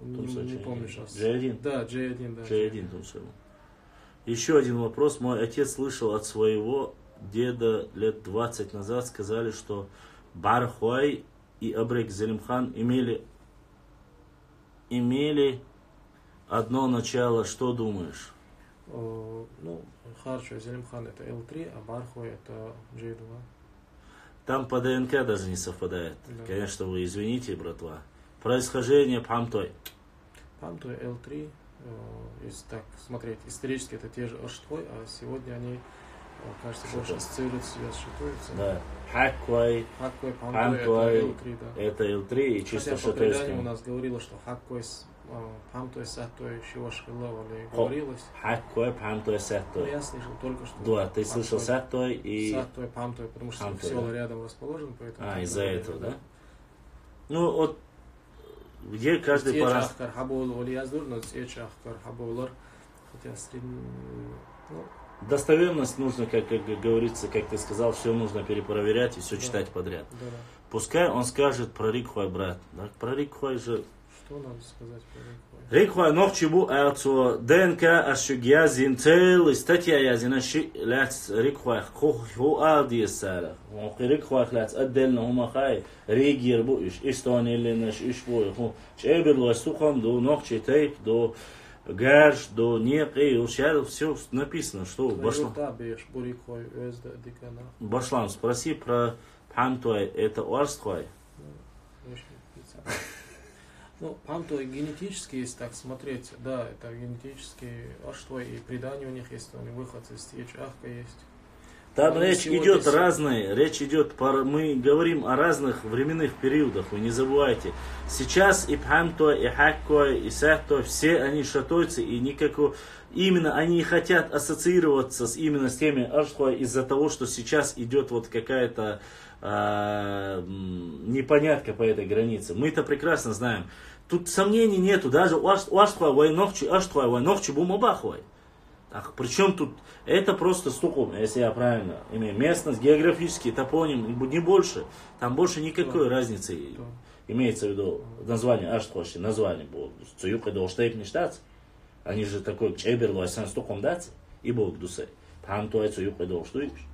Не помню сейчас. J1? Да, J1, да. J1 Тумсой. Еще один вопрос. Мой отец слышал от своего деда лет 20 назад, сказали, что Бархуай и Абрек Зелимхан имели имели одно начало, что думаешь? Ну, Харчо Зелимхан это L3, а Бархой это J2. Там по ДНК даже не совпадает. Да. Конечно, вы извините, братва. Происхождение Памтой. Памтой L3, если так смотреть, исторически это те же Аштвой, а сегодня они, кажется, больше ассоциируют себя с Шатуевцем. Да. Хаккой, Хаккой, Памтой, это L3, да. это L3 и чисто Хотя по преданию у шатуевским. нас говорилось, что Хаккой с Памтой, Сахтой, Шивашкиловали говорилось. Хаккой, Памтой, Но Сахтой. я слышал только что. Да, ты слышал Сахтой и... Сахтой, Памтой, потому что Памтой, села да. рядом расположен, поэтому... А, так из-за говорили, этого, да? Ну, вот, где каждый по раз... Ахкар Хабол Олияздур, но Ахкар Хаболар, хотя ну, Достоверность нужно, как говорится, как ты сказал, все нужно перепроверять и все читать подряд. Да. Пускай он скажет про Рикхуай, брат. Да, про Рикхуай же... Что надо сказать про Рикхуай? Рикхуай нохчибу ацо ДНК ашугязин целый статья язина ляц Рикхуай ху алдиесара. Рикхуай ляц отдельно умахай регир бу иш истонили наш иш бу чеберло сухом до нохчи тейп до гарш до некий все написано, что Башлам, спроси про Памтуай, это Уарстхуай. Ну, Памтуай генетически, если так смотреть, да, это генетически Аштвой, и предание у них есть, они выходцы из Ахка есть. Там речь идет разные, мы говорим о разных временных периодах, вы не забывайте. Сейчас и Памтуай, и Хаккуай, и Сахтой, все они шатойцы, и никакого... Именно они хотят ассоциироваться именно с теми Аштхуай из-за того, что сейчас идет вот какая-то непонятка по этой границе. Мы это прекрасно знаем. Тут сомнений нету. Даже Аштхуай, Вайнохчи, Аштхуай, Вайнохчи, Бумабахуай. Причем тут это просто стуком, если я правильно имею. Местность, географический топоним, не больше. Там больше никакой разницы имеется в виду название Аштхуаши, название было. Цуюка долштейп не штат. Они же такой чеберло, асан стуком дать, и бог дусе. Памтуай цуюка долштуешь.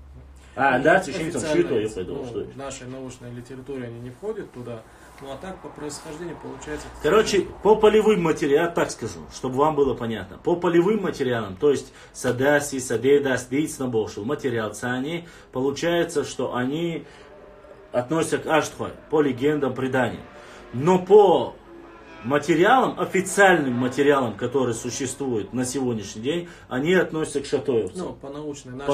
Да, чеченцам шито юка долштуешь. В нашей научной литературе они не входят туда. Ну а так по происхождению получается... Короче, по полевым материалам, так скажу, чтобы вам было понятно. По полевым материалам, то есть Садаси, Садедас, Дейцнабошил, материал Цани, получается, что они относятся к Аштхуай, по легендам, преданиям. Но по материалам, официальным материалам, которые существуют на сегодняшний день, они относятся к шатоевцам. Ну, по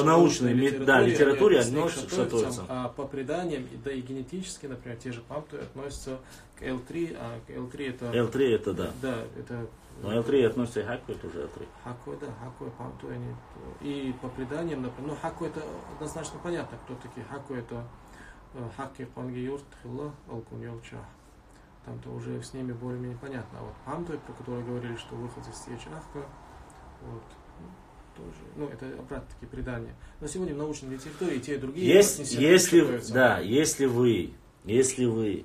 научной литературе относятся к шатоевцам. А по преданиям, да и генетически, например, те же Памтуи относятся к L3, а к L3 это... L3 это да. Да, это... Но L3 относится и Хаккуай тоже L3. Хаккуай, да, Хаккуай, Памтуи, они... И по преданиям, например, ну, Хаккуай это однозначно понятно, кто такие. Хаккуай это Хакки Панги Юрт Хилла Алкун Йолчах. Там-то уже с ними более-менее понятно. А вот Памтуй, про который говорили, что выход из Ахка, вот, тоже, ну, это опять-таки предания. Но сегодня в научной литературе и те, и другие... Если вы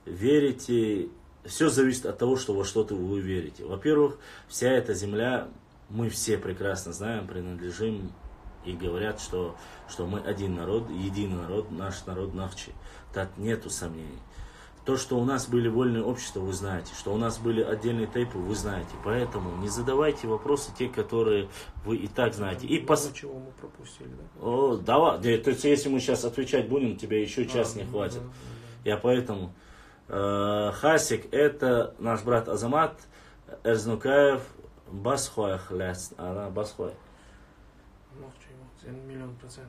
верите, все зависит от того, во что вы верите. Во-первых, вся эта земля, мы все прекрасно знаем, принадлежим и говорят, что мы один народ, единый народ, наш народ Нахчи. Так нету сомнений. То, что у нас были вольные общества, вы знаете. Что у нас были отдельные тейпы, вы знаете. Поэтому не задавайте вопросы, те, которые вы и так знаете. И чего мы пропустили, да? Давай. То есть, если мы сейчас отвечать будем, тебе еще час не хватит. Я поэтому... Хасик, это наш брат Азамат Эрзнукаев, Басхуай хляс. Она Басхуай. %1,000,000.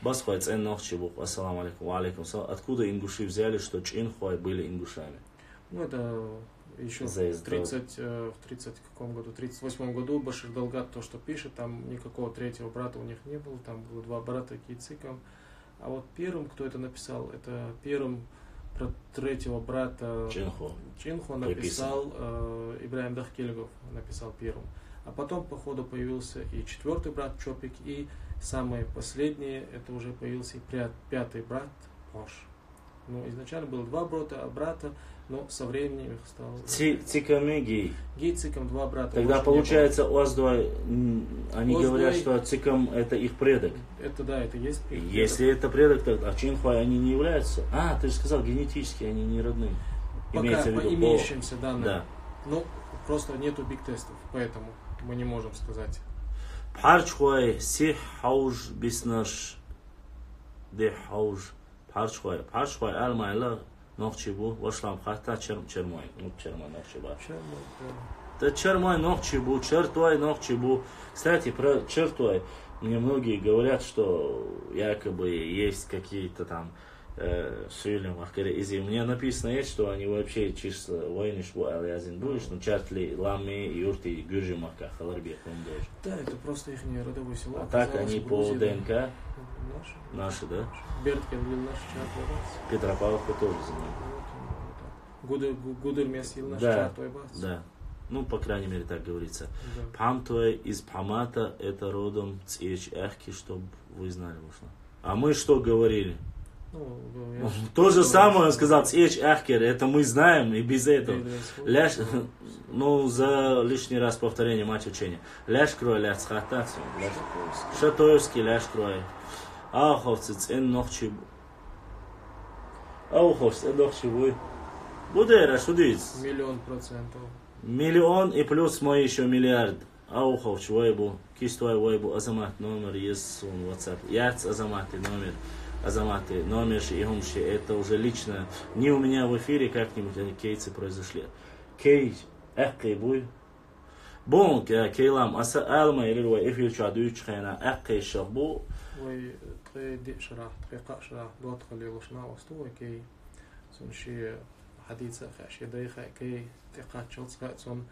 Басхуай цен нохчибух. Ассаламу алейкум. Алейкум салам. Откуда ингуши взяли, что Чинхуай были ингушами? Ну это еще в 38 году Башир Далгат то, что пишет, там никакого третьего брата у них не было, там было два брата Кейциком. А вот первым, кто это написал, это первым про третьего брата Чинху написал Ибраим Дахкелегов, написал первым. А потом по ходу появился и четвертый брат Чопик, и самый последний, это уже появился и пятый брат Пош. Ну, изначально было два брата, но со временем их стало... Цикам и Гей. Гей Цикам два брата. Тогда получается Оздвай, они говорят, что Цикам это их предок. Это да, это есть предок. Если это предок, то Чинхуай они не являются. Ты же сказал, генетически они не родные. Пока по имеющимся данным. Да. Ну, просто нету биг-тестов, поэтому мы не можем сказать. Парчхой си хауж биснаш де хауж парчхой алмайла нохчибу вашлам хата чермой нохчиба. Да чермой нохчибу, чертой нохчибу. Кстати, про чертой мне многие говорят, что якобы есть какие-то там Шилем, и мне написано есть, что они вообще чисто войнишбу алязин будешь, но чартли лами юрти гюржимака халарби хондож. Да, это просто их родовое село. А так они по ДНК наши, да? Берткин был наш чартой бас. Петропавловка тоже за ним. Гудер месил наш да, чартой бас. Да. Ну, по крайней мере, так говорится. Да. Памтуэ из Памата это родом Цеч Эхки, чтобы вы знали, вышло. А мы что говорили? То же самое он сказал, Цеч Ахкер, это мы знаем, и без этого. Ляш, ну, за лишний раз повторение мать учения. Ляш крой, ляш схататься. Шатоевский ляш крой. Ауховцец, эн нохчи. Ауховцец, эн нохчи вы. Будера, что дыц? 1,000,000%. Миллион и плюс мой еще миллиард. Ауховч, войбу, кистуай войбу, Азамат, номер есть он WhatsApp. Яц Азамат, номер. Азаматы, номер и гумши, это уже лично не у меня в эфире, как-нибудь они кейцы произошли. Кей, эхкей буй. Бон, кейлам, аса алма или рой эфир чадуч хэна, эхкей шахбу. Ой, трей дишра, трей кашра, дот хали лушна осту, кей, сунши хадица хаши дайха, кей, текат чотска, сон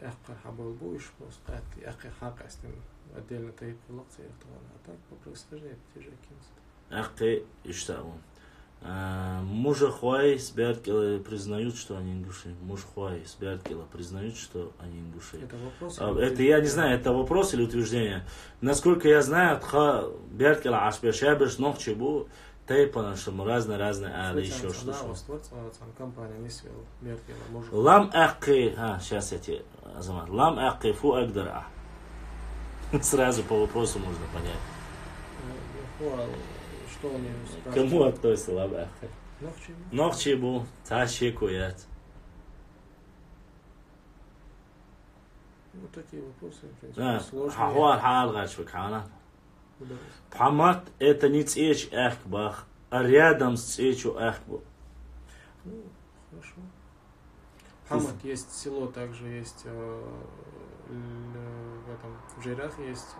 эхкер хабул буйш, просто эхкер хакастин. Отдельно тейп в лекции, а так по происхождению те же кинцы. Ахты и что он? Мужа Хуай с Берткела признают, что они ингуши. Муж Хуай с Берткела признают, что они ингуши. Это вопрос? Это я не знаю, это вопрос или утверждение. Насколько я знаю, Берткела Ашбешебеш Нохчебу тейпа нашему разные али еще что-то. Компания не свела Берткела. Лам Ахты, сейчас я тебе, Азамат. Лам Ахты фу Агдара. Сразу по вопросу можно понять. Что он спрашивает? Кому относится лаба? Нохчибу, таши куят. Вот такие вопросы, в принципе, сложные. Хахуар хал гачвакана. Памат это не цеч эхбах, а рядом с цечу эхбу. Ну, хорошо. Памат есть село, также есть в Джейрах есть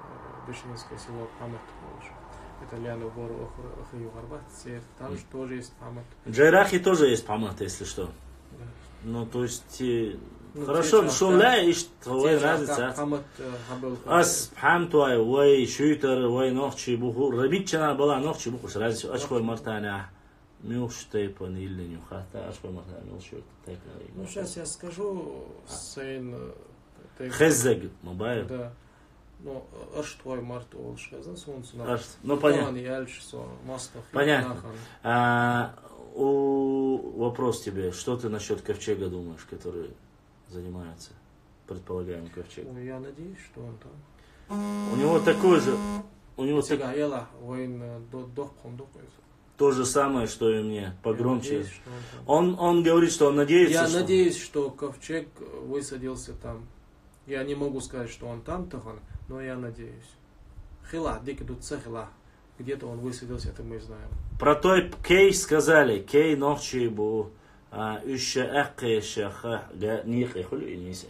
Бешинское село Памат. Это Ляну Бору Охаю Гарбат. Там же тоже есть Памат. В Джейрахе тоже есть Памат, если что. Да. Ну, то есть, хорошо, что ля и что разница. Памат Хабел. Ас Памтуай, вай Шуйтер, вай Нохчи Буху. Рабитчана была Нохчи Буху, разница. Ашхой Мартаня. Милш тейпан или нюхата, ашхой Мартаня, милш тейпан. Ну, сейчас я скажу, Сейн. Хезег, мобайл. Да. Ну, аж твой март олшезен солнце. Ну, понятно. Понятно. Вопрос тебе, что ты насчет ковчега думаешь, который занимается предполагаемым ковчегом? Я надеюсь, что он там. У него такой же, у него то же самое, что и мне, погромче. Надеюсь, он говорит, что он надеется. Я надеюсь, что ковчег высадился там. Я не могу сказать, что он там, но я надеюсь. Хила, дикидут цехила. Где-то он высадился, это мы знаем. Про той Кей сказали, Кей ночи был еще эхкей шаха, них и хули не се.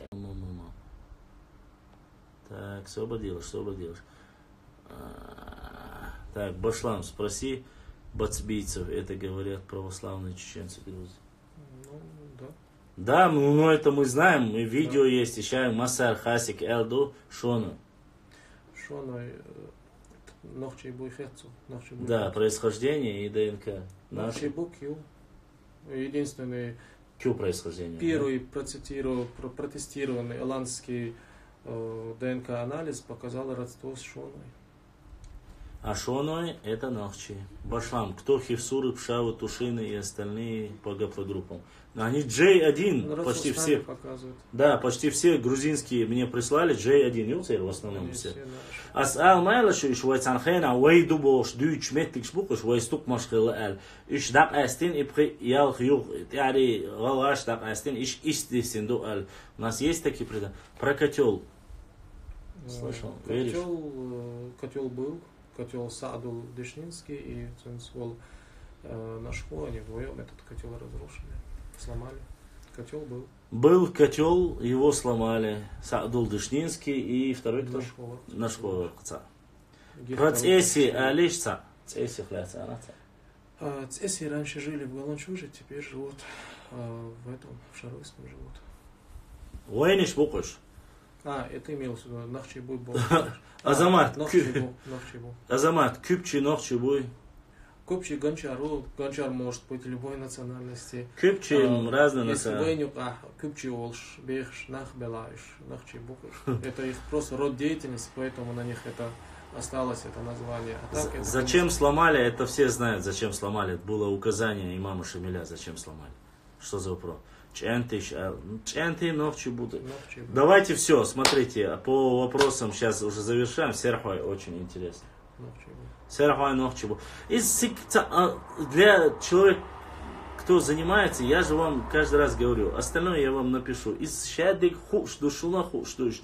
Так, что делаешь? Так, Башлам, спроси бацбийцев, это говорят православные чеченцы Грузии. Ну, да. Да, ну это мы знаем, и видео есть, еще Масар Хасик Элду Шону. Шону, Нохчей Буйхецу. Да, происхождение и ДНК. Нохчей Букью. Единственный Q происхождение. Первый протестированный ирландский ДНК-анализ показал родство с Шоной. А Шоной это Нахчи. Башлам. Кто Хевсуры, Пшавы, Тушины и остальные по группам. Они J1 почти все. Показывают. Да, почти все грузинские мне прислали J1. Юлцер в основном все. Ас'ал майлашу иш вайцанхена вайду бош дүйч меттикш букуш вайстук машхил ал. Иш дак астин ипхи ял хюг. Яри галаш дак астин иш истисинду ал. У нас есть такие предания. Про котел. Слышал? Котел был. Котел Саадул Дышнинский и Цинсвол Нашко, они вдвоем этот котел разрушили, сломали. Котел был. Был котел, его сломали. Саадул Дышнинский и второй кто? Нашко. Процесси Алишца. Цесси хляца анаца. Цесси раньше жили в Галанчуже, теперь живут в Шаруйском живут. Уайниш букуш. Это имелось в виду, Нахчибуй был. Азамат. Нахчибу. Азамат, Küpçi, Нахчибуй. Küpçi, Гончар может быть любой национальности. Küpçi разные национальности. Küpçi Олш, Бехш, Нахбелаиш, Нахчибукуш. Это их просто род деятельности, поэтому на них это осталось, это название. Зачем сломали, это все знают, зачем сломали. Это было указание имама Шамиля, зачем сломали. Что за вопрос? Ченты ногчи будут. Давайте все, смотрите, по вопросам сейчас уже завершаем. Серхой очень интересно. Серхой ногчи будут. Для человека, кто занимается, я же вам каждый раз говорю, остальное я вам напишу. Из шадик хуш душуна хуш душ.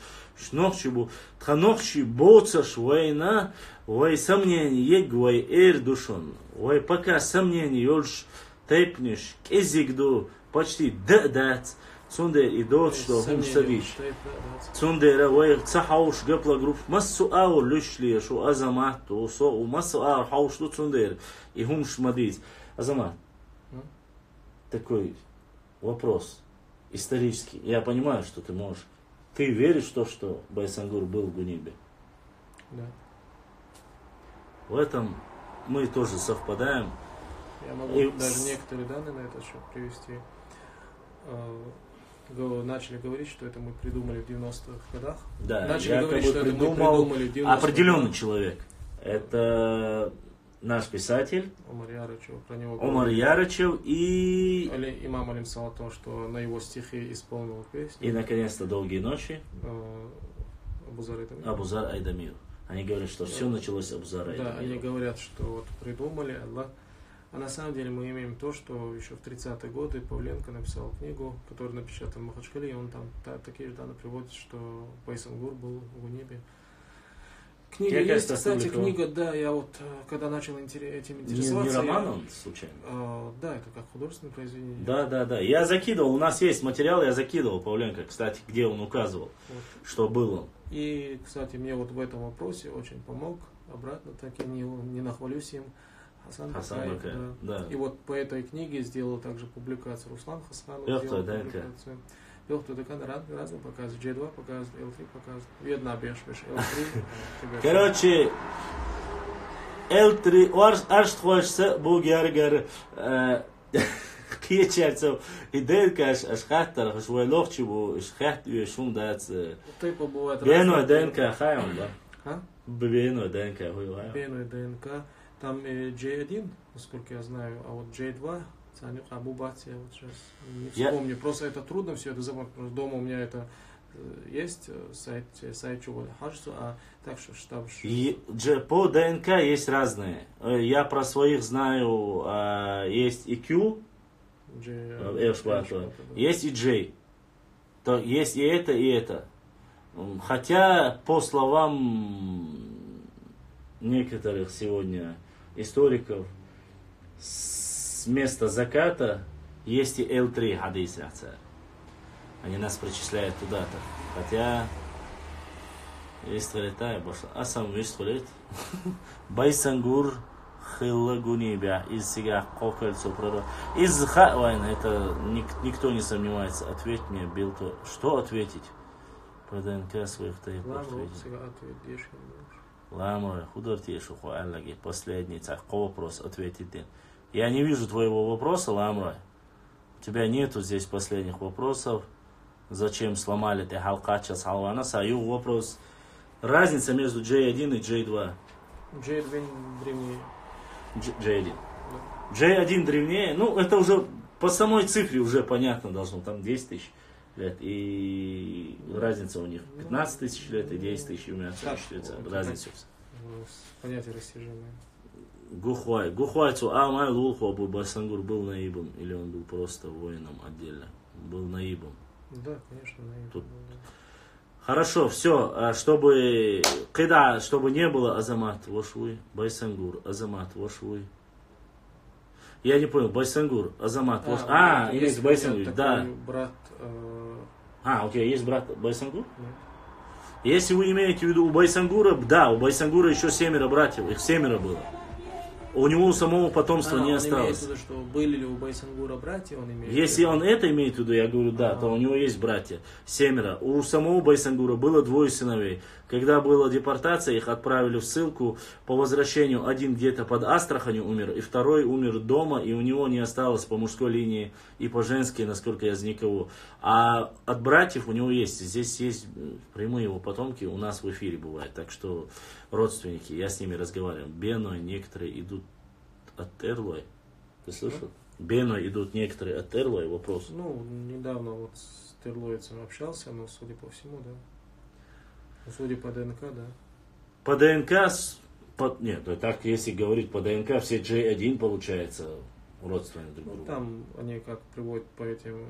Ногчи будут. Ногчи боцаш война, вой сомнений, ег вой эр душон. Вой пока сомнений, ёлш тейпниш, кезигду. Почти дат, цундер и дот, что хум савиш. Цундера, вай цахауш гапла групп, массу ау лишли, шо Азамат, у массу ау хауш тут цундер, и хум шмадит. Азамат, такой вопрос исторический. Я понимаю, что ты можешь. Ты веришь в то, что Байсангур был в Гунибе? Да. В этом мы тоже совпадаем. Я могу даже некоторые данные на этот счет привести. Начали говорить, что это мы придумали в 90-х годах. Да, начали говорить, что это мы придумали в 90-х годах. Определенный человек. Это наш писатель Омар Ярычев, про него Омар Ярычев и имам Алим Салатон, что на его стихи исполнил песню. И наконец-то «Долгие ночи» Абузар Айдамир. Они говорят, что все началось с Абузара Айдамира. Да, они говорят, что вот придумали Аллах. А на самом деле мы имеем то, что еще в 30-е годы Павленко написал книгу, которую напечатал в Махачкале, и он там такие же данные приводит, что Байсангур был в Гунибе. Книга есть, кстати, книга, да, я вот когда начал этим интересоваться. Не роман он, случайно? Да, это как художественное произведение. Да. Я закидывал, у нас есть материал, я закидывал Павленко, кстати, где он указывал, что был он. И, кстати, мне вот в этом вопросе очень помог, обратно таки не нахвалюсь им, Хасан Бакай, да. И вот по этой книге сделал также публикацию Руслан Хасанов. Пелхту Декан разные показывают, J2 показывают, L3 показывают. Видно, бешвеш, L3. Короче, L3, арштхойшса, бугяргар, киечерцев, и дэнкаш, ашхаттар, ашвайлохчибу, ашхат, и шумдац. Бену ДНК, хайм, да? Бену ДНК, хуй. Бену ДНК. Там J1, насколько я знаю, а вот J2, Санюк Абубати, я вот сейчас не вспомню. Просто это трудно все это запомнить, потому что дома у меня это есть, сайт Чували Хаджсу, а так что штаб... По ДНК есть разные. Я про своих знаю, есть и Q, есть и J. То есть и это. Хотя, по словам некоторых сегодня историков, с места заката есть и L3 хадис. Они нас причисляют туда-то. Хотя есть летая башла. А сам есть лет. Байсангур хилла гунибя из себя кокольцо пророк. Из хавайн это никто не сомневается. Ответь мне, Билто. Что ответить? Про ДНК своих тайпов ответить. Ламра, худорти шуху аллаги. Последний вопрос ответить. Я не вижу твоего вопроса, Ламра. У тебя нету здесь последних вопросов. Зачем сломали ты халкача с халванаса? Вопрос. Разница между J1 и J2. J1 древнее. J1. J1 древнее, ну это уже по самой цифре уже понятно должно, там 10 тысяч лет, и разница у них 15 тысяч лет и 10 тысяч имеется разница. Понятие растяжимое. Гухуайцу Амай Лулху Абу Байсангур был наибом, или он был просто воином отдельно? Был наибом. Да, конечно, наибом. Тут... Хорошо, все, чтобы не было Азамат Вашуй, Байсангур, Азамат Вашуй. Я не понял, Байсангур, Азамат Вашуй. Есть Байсангур, да. Брат. Окей, есть брат Байсангур? Нет. Если вы имеете в виду у Байсангура, да, у Байсангура еще 7 братьев, их 7 было. У него самого потомства не осталось. Он имеет в виду, что были ли у Байсангура братья, он имеет Если он это имеет в виду, я говорю, да, то у него есть братья. 7. У самого Байсангура было 2 сыновей. Когда была депортация, их отправили в ссылку. По возвращению один где-то под Астраханью умер, и второй умер дома, и у него не осталось по мужской линии и по женской, насколько я знаю, никого. А от братьев у него есть. Здесь есть прямые его потомки, у нас в эфире бывает. Так что родственники, я с ними разговариваю. Беной некоторые идут от Эрлой. Ты слышал? Беной идут некоторые от Эрлой. Вопрос. Ну, недавно вот с терлоицем общался, но судя по всему, да. Судя по ДНК, да. По ДНК, нет, так если говорить по ДНК, все J1 получается родственные друг другу. Там они как приводят по этим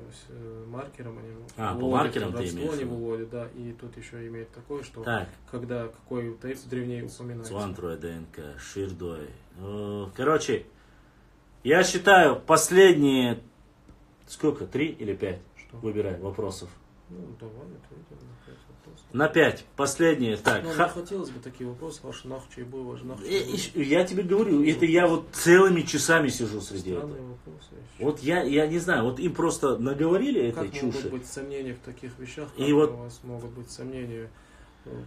маркерам, они по маркерам ты имеешь? Они выводят, да. И тут еще имеет такое, что так. Когда какой тейп древнее упоминается. Цуантрой ДНК, Ширдой. Короче, я считаю последние, сколько, 3 или 5? Что? Выбирай вопросов. Ну, давай ответим на 5 вопросов. На 5. Последние. Так. Ну, мне хотелось бы такие вопросы. Ваш нахчий бой, ваш нахчий. Я тебе говорю, это я вот целыми часами сижу среди этого. Вопросы, вот я не знаю, вот им просто наговорили этой чуши. Как могут быть сомнения в таких вещах? И у вас могут быть сомнения?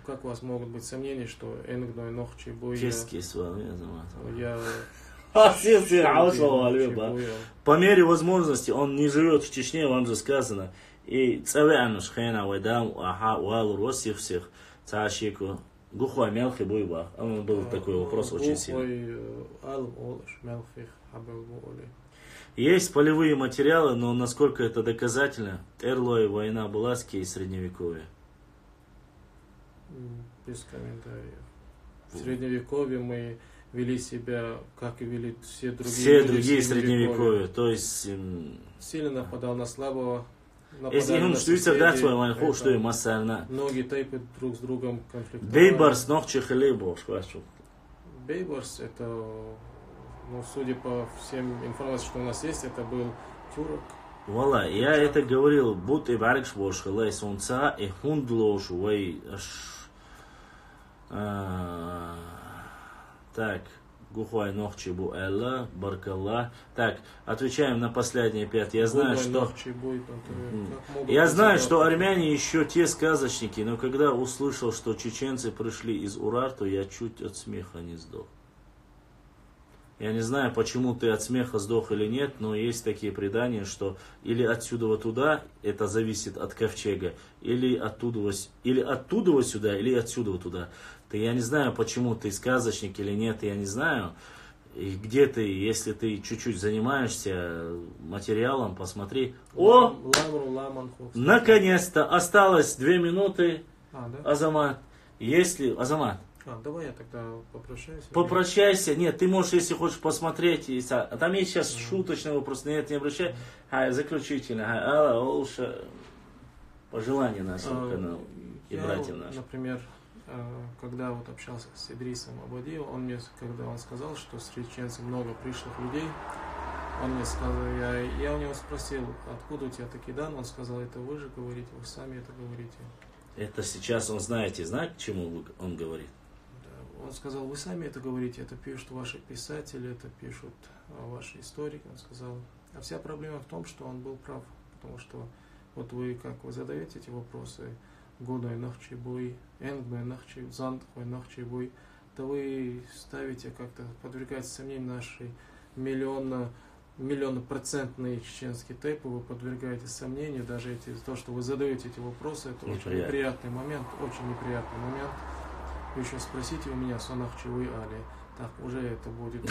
Как у вас могут быть сомнения, что энгной нахчий бой? Чески с вами, я... По мере возможности он не живет в Чечне, вам же сказано. И цавеануш хена вайдам аха уалур восих всех цашику гухой мелкий буйба. Он был такой вопрос очень сильный. Есть полевые материалы, но насколько это доказательно? Эрлой война Буласки и Средневековье. Без комментариев. В Средневековье мы вели себя, как и вели все другие Средневековья. То есть сильно нападал на слабого. Если он штуется да свой майху, что и массарна. Многие тайпы друг с другом конфликтовали. Бейбарс нохче хлебов, шквачу. Бейбарс это, ну, судя по всем информации, что у нас есть, это был тюрок. Вала, я это говорил, будто барикш бош лей солнца и хундлош вей так. Гухуай нохчи бу элла, баркалла. Так, отвечаем на последние 5. Я знаю, что армяне еще те сказочники, но когда услышал, что чеченцы пришли из Урарту, я чуть от смеха не сдох. Я не знаю, почему ты от смеха сдох или нет, но есть такие предания, что или отсюда туда, это зависит от ковчега, или оттуда сюда, или отсюда туда. Я не знаю, почему ты сказочник или нет, я не знаю. И где ты, если ты чуть-чуть занимаешься материалом, посмотри. О! Наконец-то! Осталось 2 минуты. Да? Азамат. Азамат. Давай я тогда попрощаюсь. Попрощайся. Нет, ты можешь, если хочешь, посмотреть. Там есть сейчас шуточный вопрос. Нет, не обращай. Заключительно. Пожелания нашему каналу и братьям нашим. Например, когда вот общался с Идрисом Абадиевым, когда он сказал, что с чеченцем много пришлых людей, он мне сказал, я у него спросил, откуда у тебя такие данные, он сказал, это вы же говорите, вы сами это говорите. Это сейчас он знает, к чему он говорит? Да, он сказал, вы сами это говорите, это пишут ваши писатели, это пишут ваши историки, он сказал. А вся проблема в том, что он был прав, потому что вот вы задаете эти вопросы, Гуной нахчий бой, энгной нахчий, зандхой нахчий бой, то вы ставите как-то, подвергаете сомнению наши миллионопроцентные чеченские тейпы, вы подвергаете сомнению, даже то, что вы задаете эти вопросы, это очень неприятный момент, Вы еще спросите у меня, сонахчевый али. Так, уже это будет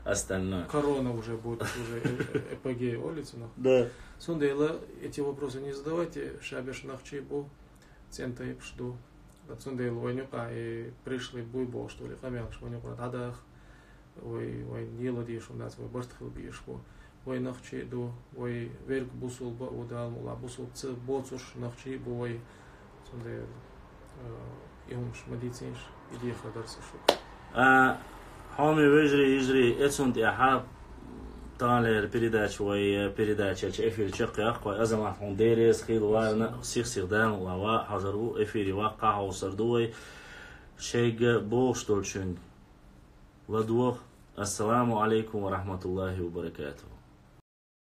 остальное. Корона уже будет, уже эпогей улицы. Да. Сундейла, эти вопросы не задавайте, шабеш нахчебу, цента и пшду. Сундейла, войнюка, и пришли буйбо, что ли, хамяк, что войнюка, адах, ой, не ладишь у нас, ой, бартхил бишку, ой, нахчеду, ой, верк бусул ба удал, мула, бусул ц, боцуш, нахчебу, ой, сундейла, юмш, медицинш, иди хадарсы шук. حامي وجري يجري اتسونت احاب طالع передач وي передача эфир чекяк وي ازمات хондерес خيل وانا سيخ دان وا حضروا эфири واقع وسردوي شيء بوشتولشن ودوخ السلام عليكم ورحمة الله وبركاته.